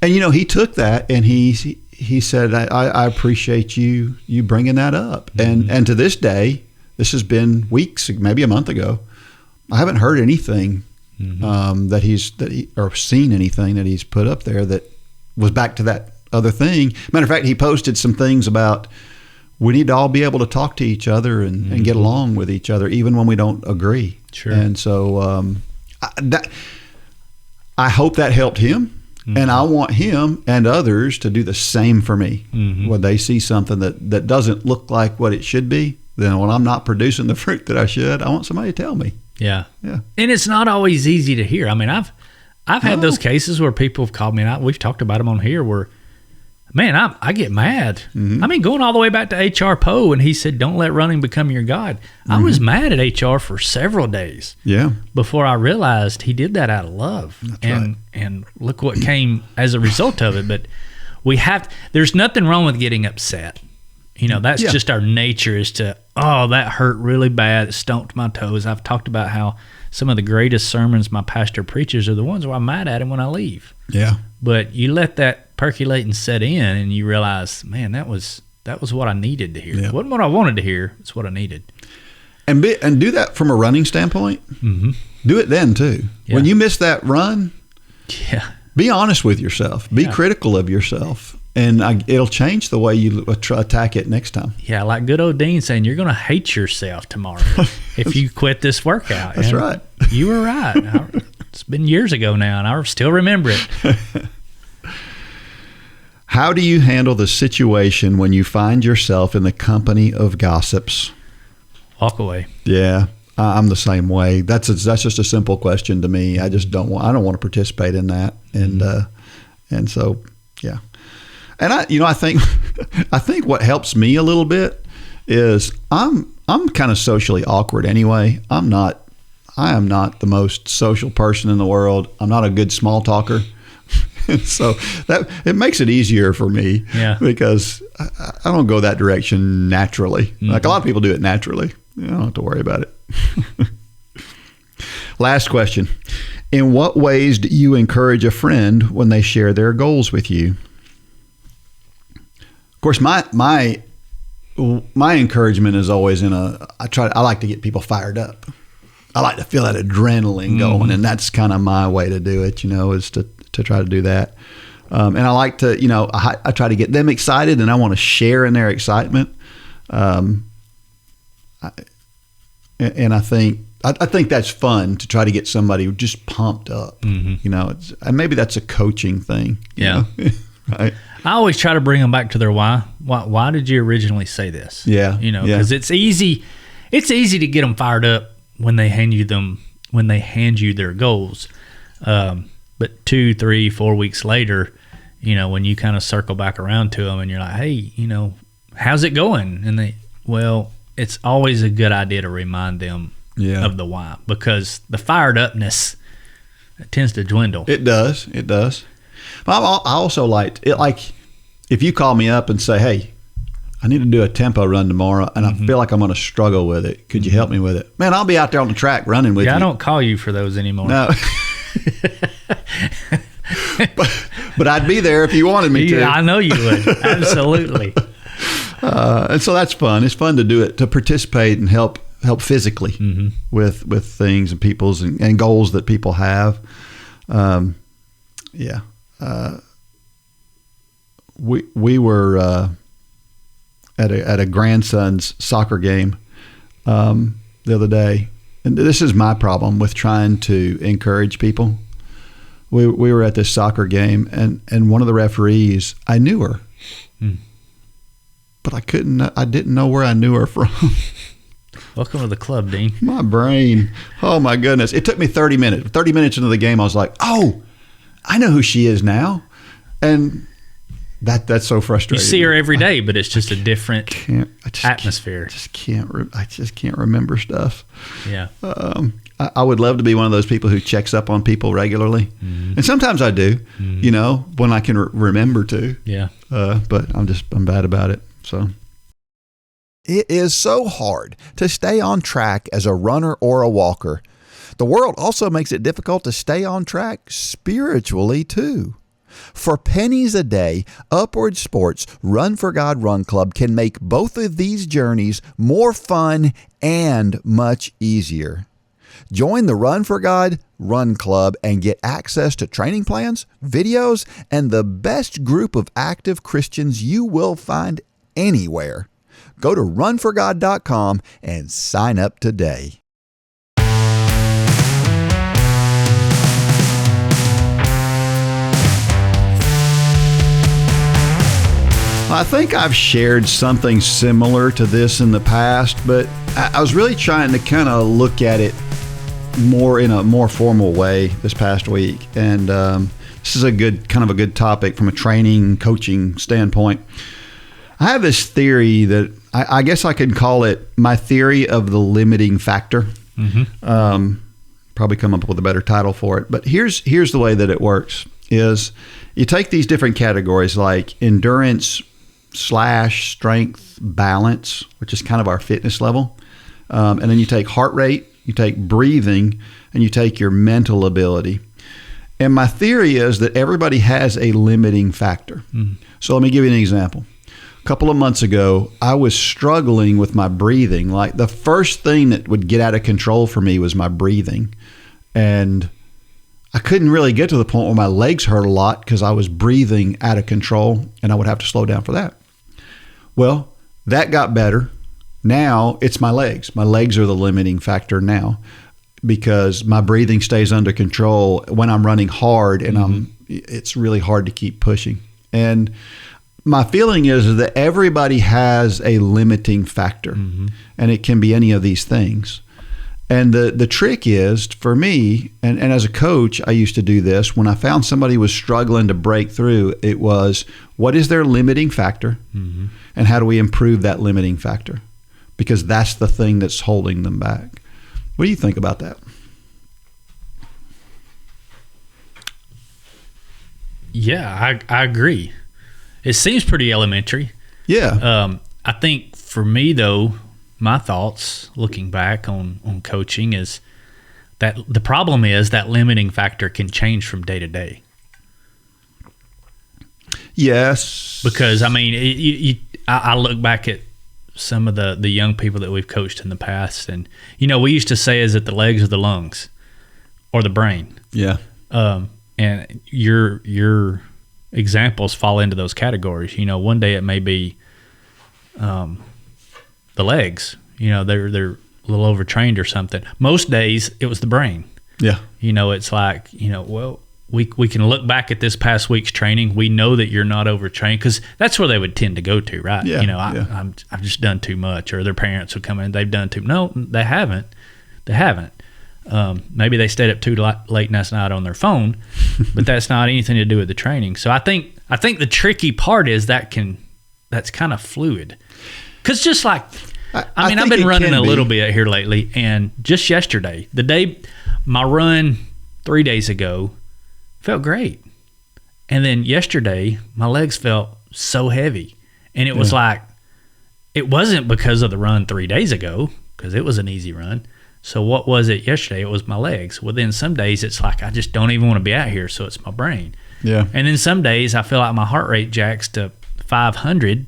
And he took that and he said, I appreciate you bringing that up. And to this day, this has been weeks, maybe a month ago, I haven't heard anything or seen anything that he's put up there that was back to that other thing. Matter of fact, he posted some things about, we need to all be able to talk to each other and get along with each other, even when we don't agree. Sure. And so I hope that helped him. And I want him and others to do the same for me. When they see something that doesn't look like what it should be, then when I'm not producing the fruit that I should, I want somebody to tell me. Yeah. Yeah. And it's not always easy to hear. I mean, I've had those cases where people have called me, and we've talked about them on here, where, man, I get mad. I mean, going all the way back to H.R. Poe, and he said, don't let running become your God. I was mad at H.R. for several days. Yeah. Before I realized he did that out of love. That's right. And look what came as a result of it. But there's nothing wrong with getting upset. That's just our nature, is to, that hurt really bad. It stomped my toes. I've talked about how some of the greatest sermons my pastor preaches are the ones where I'm mad at him when I leave. Yeah. But you let that percolate and set in, and you realize, man, that was what I needed to hear. Yeah. It wasn't what I wanted to hear. It's what I needed. And do that from a running standpoint. Do it then too. Yeah. When you miss that run, be honest with yourself. Be critical of yourself, and it'll change the way you attack it next time. Yeah, like good old Dean saying, you're going to hate yourself tomorrow if you quit this workout. That's right. You were right. It's been years ago now, and I still remember it. How do you handle the situation when you find yourself in the company of gossips? Walk away. Yeah, I'm the same way. That's just a simple question to me. I don't want to participate in that, and so yeah. And I think what helps me a little bit is I'm kind of socially awkward anyway. I am not the most social person in the world. I'm not a good small talker. So that it makes it easier for me, because I don't go that direction naturally. Like a lot of people do it naturally. You don't have to worry about it. Last question. In what ways do you encourage a friend when they share their goals with you? Of course, my my encouragement is always I like to get people fired up. I like to feel that adrenaline going, and that's kind of my way to do it, is to try to do that. And I like to, I try to get them excited, and I want to share in their excitement. And I think that's fun to try to get somebody just pumped up, and maybe that's a coaching thing. Yeah. Right. I always try to bring them back to their why. Why did you originally say this? Yeah. Because it's easy to get them fired up when they hand you their goals. But 2, 3, 4 weeks later, when you kind of circle back around to them and you're like, hey, how's it going? And it's always a good idea to remind them of the why, because the fired upness tends to dwindle. It does. I also like if you call me up and say, hey, I need to do a tempo run tomorrow, and I feel like I'm going to struggle with it. Could you help me with it? Man, I'll be out there on the track running with you. I don't call you for those anymore. No. but I'd be there if you wanted me to. I know you would. Absolutely. And so that's fun. It's fun to do it, to participate and help physically with things and people's and goals that people have. We were at a grandson's soccer game the other day, and this is my problem with trying to encourage people. We were at this soccer game, and one of the referees, I knew her, but I didn't know where I knew her from. Welcome to the club, Dean. My brain. Oh my goodness. It took me 30 minutes. 30 minutes into the game, I was like, oh, I know who she is now. And that's so frustrating. You see her every day, but it's just a different atmosphere. I just can't remember stuff. Yeah. I would love to be one of those people who checks up on people regularly. And sometimes I do, when I can remember to. Yeah. But I'm bad about it. So. It is so hard to stay on track as a runner or a walker. The world also makes it difficult to stay on track spiritually too. For pennies a day, Upward Sports Run for God Run Club can make both of these journeys more fun and much easier. Join the Run for God Run Club and get access to training plans, videos, and the best group of active Christians you will find anywhere. Go to runforgod.com and sign up today. I think I've shared something similar to this in the past, but I was really trying to kind of look at it more in a more formal way this past week. And this is a good topic from a training, coaching standpoint. I have this theory that I guess I could call it my theory of the limiting factor. Probably come up with a better title for it. But here's the way that it works is you take these different categories like endurance / strength balance, which is kind of our fitness level. And then you take heart rate, you take breathing, and you take your mental ability. And my theory is that everybody has a limiting factor. So let me give you an example. A couple of months ago, I was struggling with my breathing. Like the first thing that would get out of control for me was my breathing. And I couldn't really get to the point where my legs hurt a lot because I was breathing out of control and I would have to slow down for that. Well, that got better. Now it's my legs. My legs are the limiting factor now because my breathing stays under control when I'm running hard and it's really hard to keep pushing. And my feeling is that everybody has a limiting factor, and it can be any of these things. And the trick is, for me, and as a coach, I used to do this, when I found somebody was struggling to break through, it was, what is their limiting factor, and how do we improve that limiting factor? Because that's the thing that's holding them back. What do you think about that? Yeah, I agree. It seems pretty elementary. Yeah. I think for me, though, my thoughts looking back on coaching is that the problem is that limiting factor can change from day to day. Yes. Because, I mean, I look back at some of the young people that we've coached in the past. And, we used to say, is it the legs or the lungs or the brain? Yeah. And your examples fall into those categories. One day it may be the legs. They're a little overtrained or something. Most days it was the brain. Yeah. It's like, well, we can look back at this past week's training. We know that you're not overtrained, because that's where they would tend to go to, right? Yeah. I've just done too much, or their parents would come in, they've done too. No, they haven't. Maybe they stayed up too late last night on their phone, but that's not anything to do with the training. So I think the tricky part is that's kind of fluid, because just like I've been running a little bit here lately, and just yesterday, my run 3 days ago felt great, and then yesterday my legs felt so heavy, and it was like, it wasn't because of the run 3 days ago, because it was an easy run. So what was it yesterday? It was my legs. Well, then some days it's like I just don't even want to be out here, so it's my brain. Yeah. And then some days I feel like my heart rate jacks to 500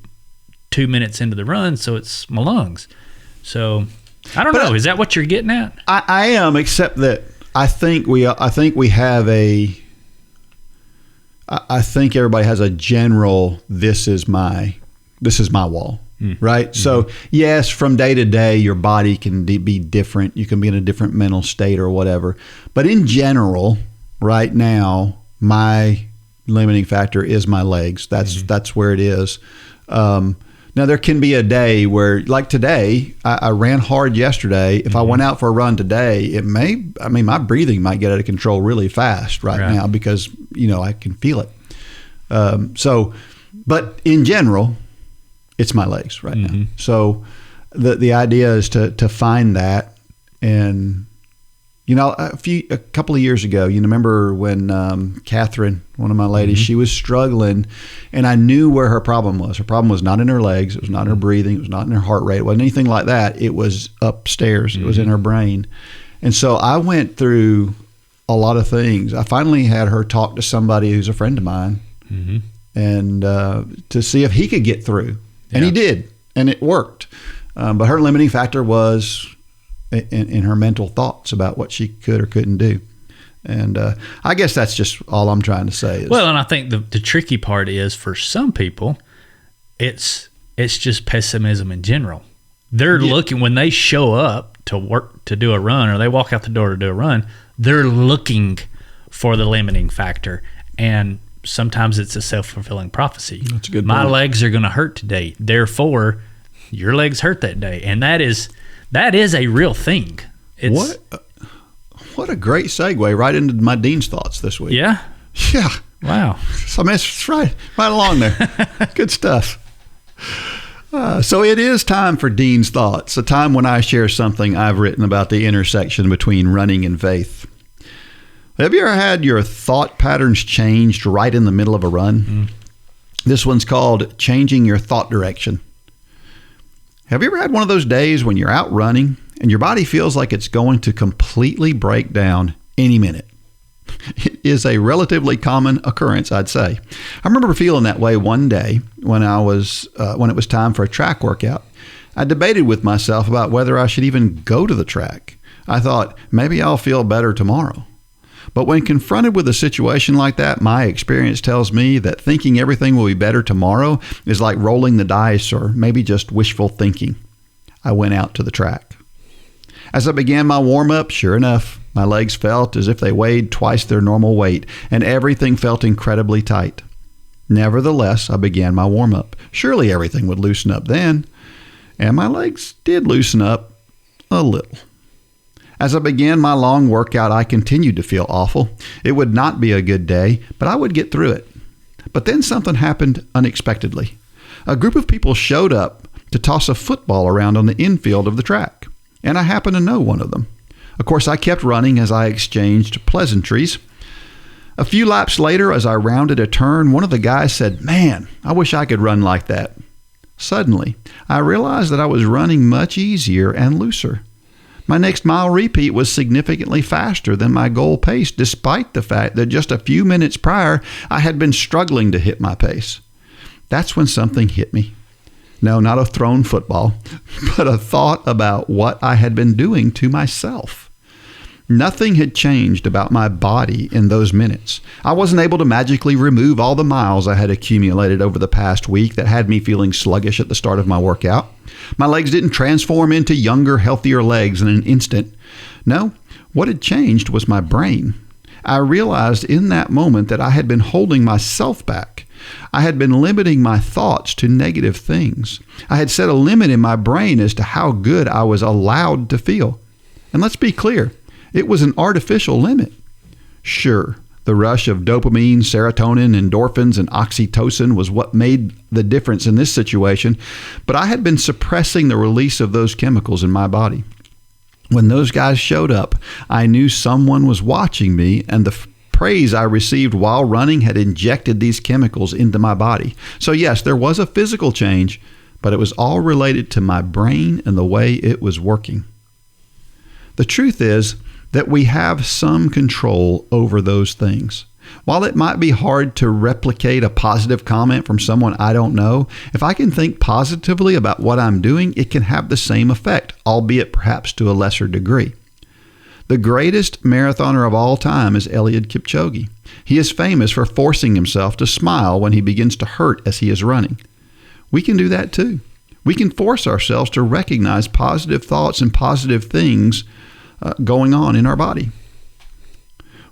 2 minutes into the run, so it's my lungs. So I don't know. Is that what you're getting at? I am, except that I think everybody has a general, this is my wall. Right. Mm-hmm. So yes, from day to day, your body can be different. You can be in a different mental state or whatever. But in general, right now, my limiting factor is my legs. That's where it is. Now there can be a day where, like today, I ran hard yesterday. If I went out for a run today, my breathing might get out of control really fast right now, because, I can feel it. But in general, it's my legs right now. So the idea is to find that. And, a couple of years ago, remember when Catherine, one of my ladies, she was struggling, and I knew where her problem was. Her problem was not in her legs. It was not in her breathing. It was not in her heart rate. It wasn't anything like that. It was upstairs. It was in her brain. And so I went through a lot of things. I finally had her talk to somebody who's a friend of mine, and to see if he could get through. And he did, and it worked. But her limiting factor was in her mental thoughts about what she could or couldn't do. And I guess that's just all I'm trying to say. Well, and I think the tricky part is, for some people, it's just pessimism in general. They're looking, when they show up to work to do a run, or they walk out the door to do a run, they're looking for the limiting factor. And sometimes it's a self-fulfilling prophecy. That's a good point. My legs are going to hurt today, therefore your legs hurt that day. And that is a real thing. What a great segue right into my Dean's thoughts this week. Yeah? Yeah. Wow. So it's right along there. Good stuff. So it is time for Dean's Thoughts, a time when I share something I've written about the intersection between running and faith. Have you ever had your thought patterns changed right in the middle of a run? This one's called changing your thought direction. Have you ever had one of those days when you're out running and your body feels like it's going to completely break down any minute? It is a relatively common occurrence, I'd say. I remember feeling that way one day when it was time for a track workout. I debated with myself about whether I should even go to the track. I thought, maybe I'll feel better tomorrow. But when confronted with a situation like that, my experience tells me that thinking everything will be better tomorrow is like rolling the dice, or maybe just wishful thinking. I went out to the track. As I began my warm-up, sure enough, my legs felt as if they weighed twice their normal weight, and everything felt incredibly tight. Nevertheless, I began my warm-up. Surely everything would loosen up then. And my legs did loosen up a little. As I began my long workout, I continued to feel awful. It would not be a good day, but I would get through it. But then something happened unexpectedly. A group of people showed up to toss a football around on the infield of the track, and I happened to know one of them. Of course, I kept running as I exchanged pleasantries. A few laps later, as I rounded a turn, one of the guys said, "Man, I wish I could run like that." Suddenly, I realized that I was running much easier and looser. My next mile repeat was significantly faster than my goal pace, despite the fact that just a few minutes prior, I had been struggling to hit my pace. That's when something hit me. No, not a thrown football, but a thought about what I had been doing to myself. Nothing had changed about my body in those minutes. I wasn't able to magically remove all the miles I had accumulated over the past week that had me feeling sluggish at the start of my workout. My legs didn't transform into younger, healthier legs in an instant. No, what had changed was my brain. I realized in that moment that I had been holding myself back. I had been limiting my thoughts to negative things. I had set a limit in my brain as to how good I was allowed to feel. And let's be clear, it was an artificial limit. Sure, the rush of dopamine, serotonin, endorphins, and oxytocin was what made the difference in this situation, but I had been suppressing the release of those chemicals in my body. When those guys showed up, I knew someone was watching me, and the praise I received while running had injected these chemicals into my body. So yes, there was a physical change, but it was all related to my brain and the way it was working. The truth is that we have some control over those things. While it might be hard to replicate a positive comment from someone I don't know, if I can think positively about what I'm doing, it can have the same effect, albeit perhaps to a lesser degree. The greatest marathoner of all time is Eliud Kipchoge. He is famous for forcing himself to smile when he begins to hurt as he is running. We can do that too. We can force ourselves to recognize positive thoughts and positive things going on in our body.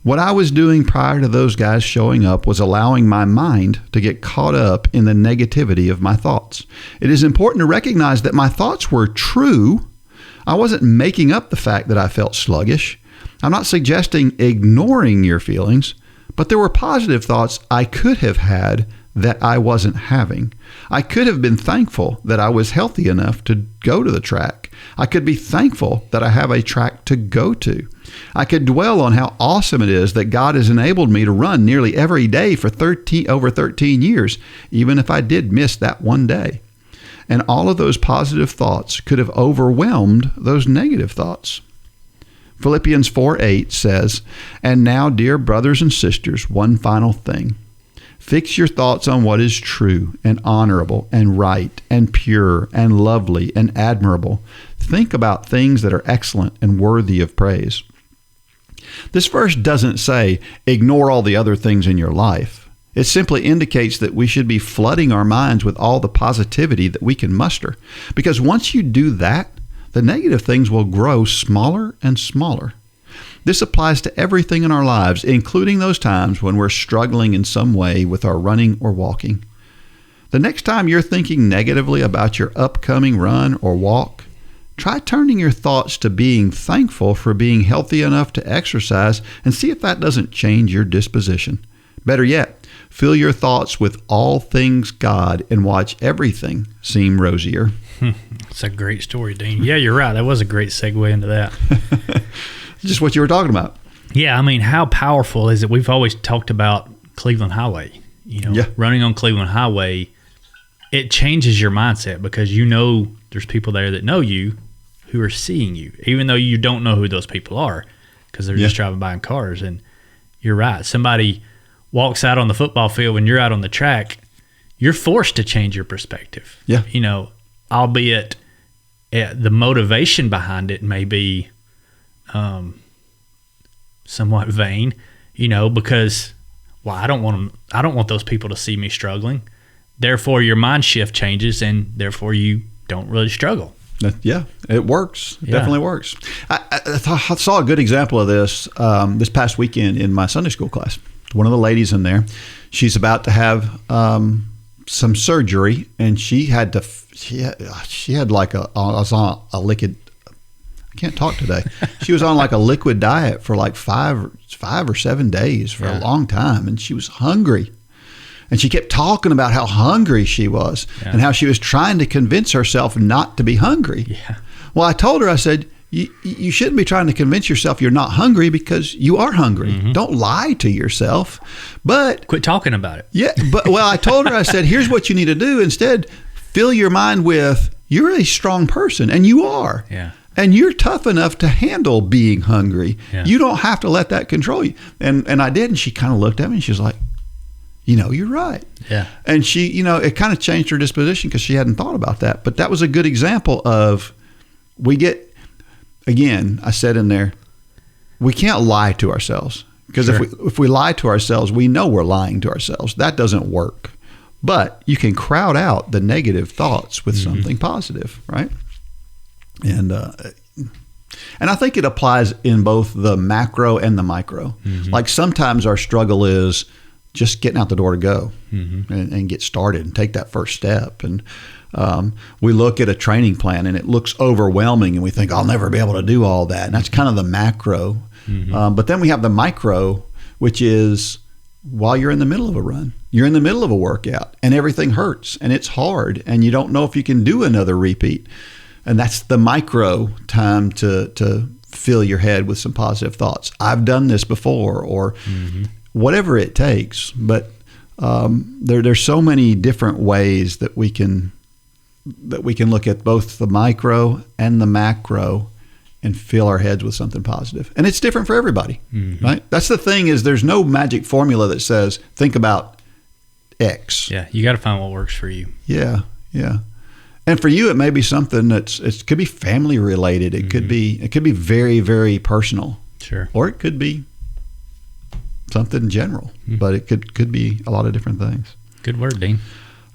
What I was doing prior to those guys showing up was allowing my mind to get caught up in the negativity of my thoughts. It is important to recognize that my thoughts were true. I wasn't making up the fact that I felt sluggish. I'm not suggesting ignoring your feelings, but there were positive thoughts I could have had that I wasn't having. I could have been thankful that I was healthy enough to go to the track. I could be thankful that I have a track to go to. I could dwell on how awesome it is that God has enabled me to run nearly every day for over 13 years, even if I did miss that one day. And all of those positive thoughts could have overwhelmed those negative thoughts. Philippians 4:8 says, "And now, dear brothers and sisters, one final thing. Fix your thoughts on what is true and honorable and right and pure and lovely and admirable. Think about things that are excellent and worthy of praise." This verse doesn't say, ignore all the other things in your life. It simply indicates that we should be flooding our minds with all the positivity that we can muster. Because once you do that, the negative things will grow smaller and smaller. This applies to everything in our lives, including those times when we're struggling in some way with our running or walking. The next time you're thinking negatively about your upcoming run or walk, try turning your thoughts to being thankful for being healthy enough to exercise and see if that doesn't change your disposition. Better yet, fill your thoughts with all things God and watch everything seem rosier. It's a great story, Dean. Yeah, you're right. That was a great segue into that. Just what you were talking about. Yeah, I mean, how powerful is it? We've always talked about Cleveland Highway. Running on Cleveland Highway, it changes your mindset because there's people there that know you who are seeing you, even though you don't know who those people are because they're just driving by in cars. And you're right. Somebody walks out on the football field when you're out on the track, you're forced to change your perspective. Yeah. Albeit the motivation behind it may be somewhat vain, because I don't want those people to see me struggling. Therefore, your mind shift changes, and therefore you don't really struggle. Yeah, it works. It definitely works. I saw a good example of this this past weekend in my Sunday school class. One of the ladies in there, she's about to have some surgery, and she had like I was on a liquid. I can't talk today. She was on like a liquid diet for like 5 or 7 days for a long time, and she was hungry. And she kept talking about how hungry she was and how she was trying to convince herself not to be hungry. Yeah. Well, I told her, I said, you shouldn't be trying to convince yourself you're not hungry because you are hungry. Mm-hmm. Don't lie to yourself. But quit talking about it. Yeah. I told her, I said, here's what you need to do. Instead, fill your mind with, you're a strong person, and you are. Yeah. And you're tough enough to handle being hungry. Yeah. You don't have to let that control you. And I did. And she kind of looked at me and she was like, You're right. Yeah. And she, it kind of changed her disposition because she hadn't thought about that. But that was a good example of, again, I said in there, we can't lie to ourselves. Because if we lie to ourselves, we know we're lying to ourselves. That doesn't work. But you can crowd out the negative thoughts with something positive, right? And I think it applies in both the macro and the micro. Like sometimes our struggle is just getting out the door to go and get started and take that first step. And we look at a training plan and it looks overwhelming and we think, I'll never be able to do all that. And that's kind of the macro. But then we have the micro, which is while you're in the middle of a run, you're in the middle of a workout and everything hurts and it's hard and you don't know if you can do another repeat. And that's the micro time to fill your head with some positive thoughts. I've done this before, or whatever it takes. But there's so many different ways that we can look at both the micro and the macro and fill our heads with something positive. And it's different for everybody, right? That's the thing, is there's no magic formula that says, think about X. Yeah, you got to find what works for you. Yeah. And for you, it may be something it could be family related. It could be very, very personal. Sure. Or it could be something general, but it could be a lot of different things. Good word, Dean.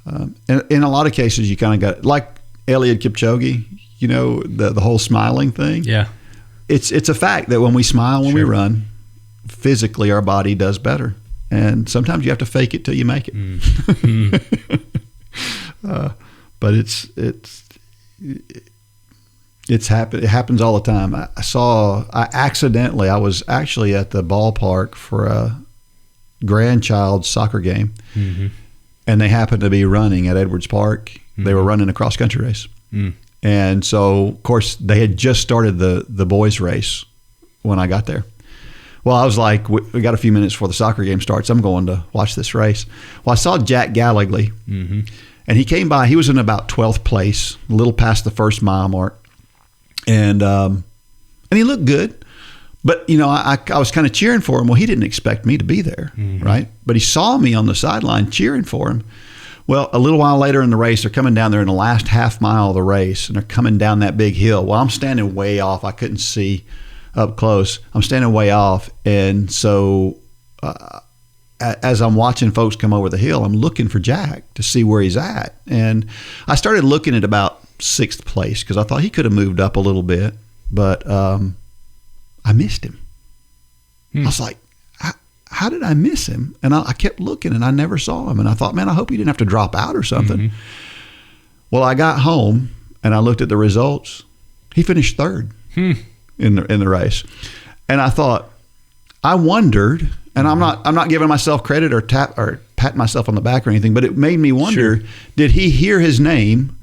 And in a lot of cases, you kind of got, like Eliud Kipchoge, the whole smiling thing. Yeah. It's a fact that when we smile, when we run, physically our body does better. And sometimes you have to fake it till you make it. But it happens all the time. I was actually at the ballpark for a grandchild's soccer game, and they happened to be running at Edwards Park. They were running a cross country race. And so, of course, they had just started the boys race when I got there. Well, I was like, we got a few minutes before the soccer game starts. I'm going to watch this race. Well, I saw Jack Gallagly, and he came by. He was in about 12th place, a little past the first mile mark. And he looked good. But, I was kind of cheering for him. Well, he didn't expect me to be there, right? But he saw me on the sideline cheering for him. Well, a little while later in the race, they're coming down there in the last half mile of the race, and they're coming down that big hill. Well, I'm standing way off. I couldn't see up close. I'm standing way off. And so as I'm watching folks come over the hill, I'm looking for Jack to see where he's at. And I started looking at about 6th place because I thought he could have moved up a little bit, but I missed him. I was like, how did I miss him? And I kept looking and I never saw him. And I thought, man, I hope he didn't have to drop out or something. Well, I got home and I looked at the results. He finished 3rd in the race. And I thought, I wondered, and I'm not giving myself credit or patting myself on the back or anything, but it made me wonder, did he hear his name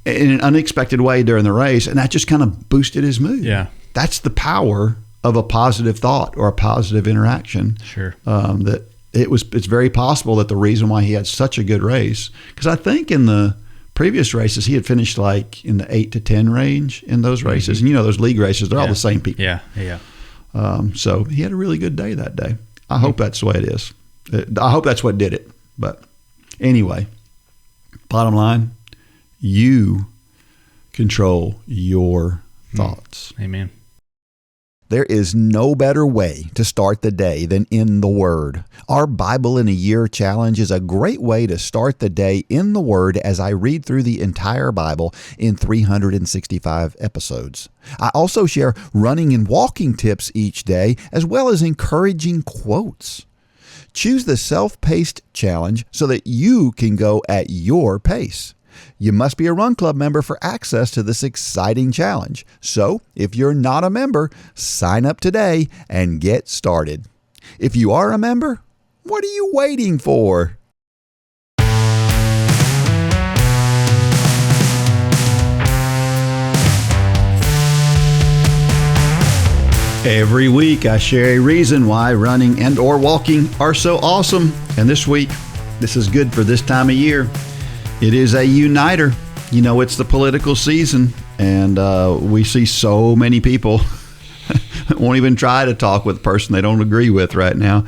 in an unexpected way during the race? And that just kind of boosted his mood. Yeah. That's the power of a positive thought or a positive interaction. Sure. That it's very possible that the reason why he had such a good race, because I think in the previous races he had finished like in the 8 to 10 range in those races. And those league races, they're all the same people. Yeah. So he had a really good day that day. I hope that's the way it is. I hope that's what did it. But anyway, bottom line, you control your thoughts. Amen. There is no better way to start the day than in the Word. Our Bible in a Year challenge is a great way to start the day in the Word as I read through the entire Bible in 365 episodes. I also share running and walking tips each day, as well as encouraging quotes. Choose the self-paced challenge so that you can go at your pace. You must be a Run Club member for access to this exciting challenge. So, if you're not a member, sign up today and get started. If you are a member, what are you waiting for? Every week I share a reason why running and or walking are so awesome. And this week, this is good for this time of year. It is a uniter. It's the political season, and we see so many people won't even try to talk with a person they don't agree with right now.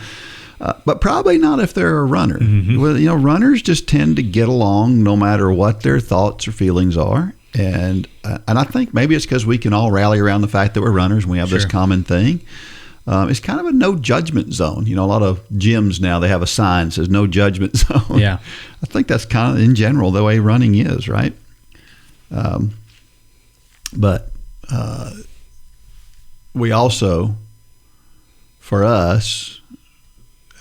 but probably not if they're a runner. Well, runners just tend to get along no matter what their thoughts or feelings are. And I think maybe it's because we can all rally around the fact that we're runners and we have this common thing. It's kind of a no judgment zone. A lot of gyms now, they have a sign that says no judgment zone. Yeah. I think that's kind of in general the way running is, right? But we also, for us,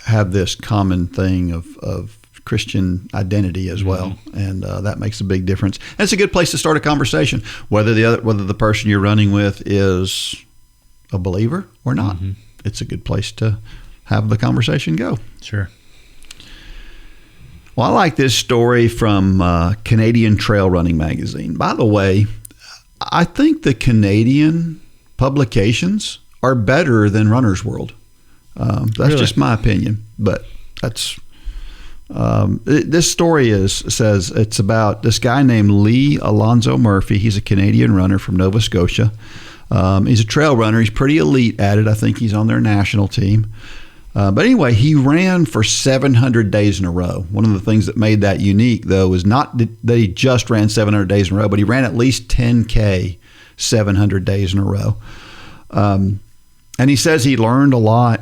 have this common thing of Christian identity as well, and that makes a big difference. And it's a good place to start a conversation, whether the person you're running with is a believer or not. It's a good place to have the conversation go. Sure. Well, I like this story from Canadian Trail Running Magazine. By the way, I think the Canadian publications are better than Runner's World. That's just my opinion, but that's this story says it's about this guy named Lee Alonzo Murphy. He's a Canadian runner from Nova Scotia. He's a trail runner. He's pretty elite at it. I think he's on their national team. But anyway, he ran for 700 days in a row. One of the things that made that unique, though, was not that he just ran 700 days in a row, but he ran at least 10K 700 days in a row. And he says he learned a lot.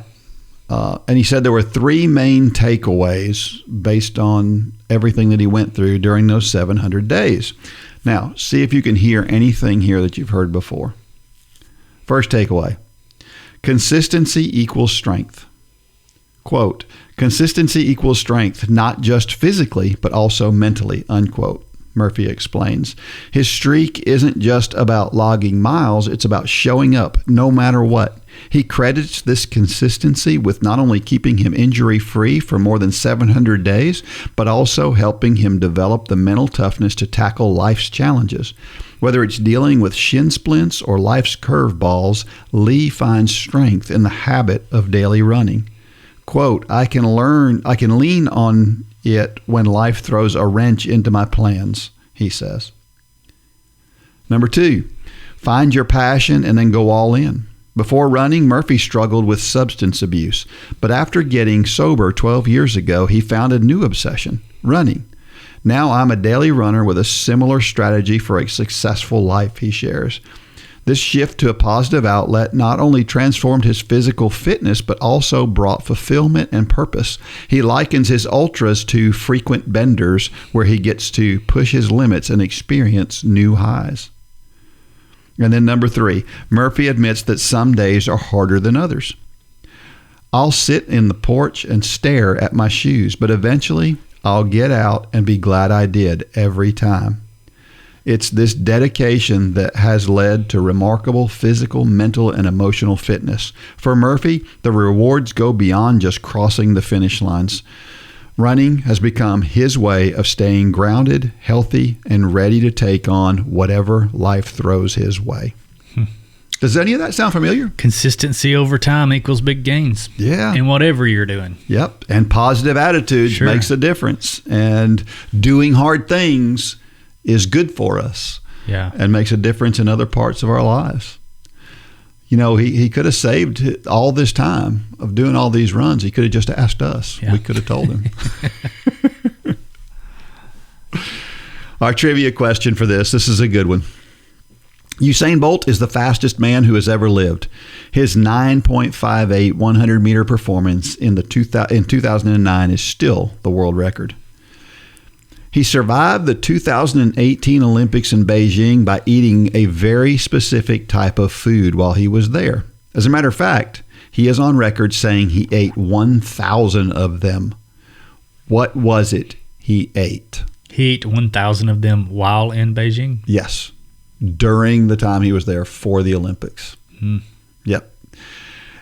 And he said there were 3 main takeaways based on everything that he went through during those 700 days. Now, see if you can hear anything here that you've heard before. First takeaway, consistency equals strength. Quote, consistency equals strength, not just physically, but also mentally, unquote. Murphy explains. His streak isn't just about logging miles, it's about showing up no matter what. He credits this consistency with not only keeping him injury-free for more than 700 days, but also helping him develop the mental toughness to tackle life's challenges. Whether it's dealing with shin splints or life's curveballs, Lee finds strength in the habit of daily running. Quote, I can lean on it when life throws a wrench into my plans, he says. Number 2, find your passion and then go all in. Before running, Murphy struggled with substance abuse, but after getting sober 12 years ago, he found a new obsession, running. Now I'm a daily runner with a similar strategy for a successful life, he shares. This shift to a positive outlet not only transformed his physical fitness, but also brought fulfillment and purpose. He likens his ultras to frequent benders where he gets to push his limits and experience new highs. And then number 3, Murphy admits that some days are harder than others. I'll sit in the porch and stare at my shoes, but eventually I'll get out and be glad I did every time. It's this dedication that has led to remarkable physical, mental, and emotional fitness. For Murphy, the rewards go beyond just crossing the finish lines. Running has become his way of staying grounded, healthy, and ready to take on whatever life throws his way. Does any of that sound familiar? Consistency over time equals big gains. Yeah. In whatever you're doing. Yep. And positive attitudes makes a difference. And doing hard things is good for us. Yeah. And makes a difference in other parts of our lives. He could have saved all this time of doing all these runs. He could have just asked us. Yeah. We could have told him. Our trivia question for this is a good one. Usain Bolt is the fastest man who has ever lived. His 9.58 100-meter performance in 2009 is still the world record. He survived the 2018 Olympics in Beijing by eating a very specific type of food while he was there. As a matter of fact, he is on record saying he ate 1,000 of them. What was it he ate? He ate 1,000 of them while in Beijing? Yes. During the time he was there for the Olympics. Yep.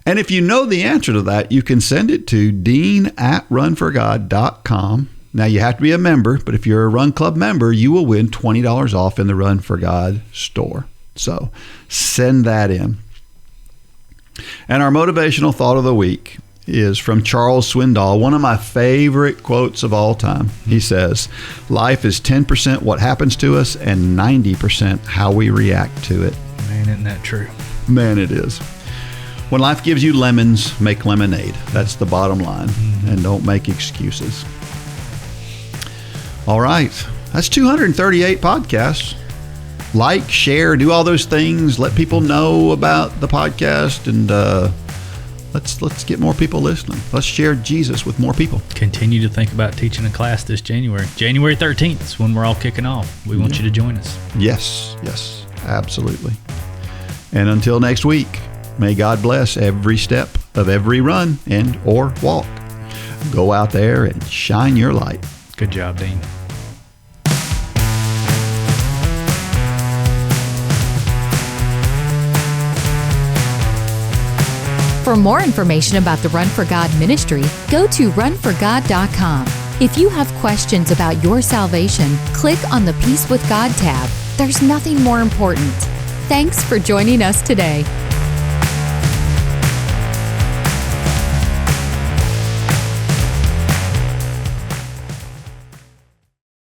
And if you know the answer to that, you can send it to dean@runforgod.com. Now, you have to be a member, but if you're a Run Club member, you will win $20 off in the Run for God store. So send that in. And our motivational thought of the week is from Charles Swindoll, one of my favorite quotes of all time. He says, life is 10% what happens to us and 90% how we react to it. Man, isn't that true? Man, it is. When life gives you lemons, make lemonade. That's the bottom line. and don't make excuses. All right. That's 238 podcasts. Like, share, do all those things. Let people know about the podcast, and let's get more people listening. Let's share Jesus with more people. Continue to think about teaching a class this January. January 13th is when we're all kicking off. We want you to join us. Yes, absolutely. And until next week, may God bless every step of every run and or walk. Go out there and shine your light. Good job, Dean. For more information about the Run for God ministry, go to runforgod.com. If you have questions about your salvation, click on the Peace with God tab. There's nothing more important. Thanks for joining us today.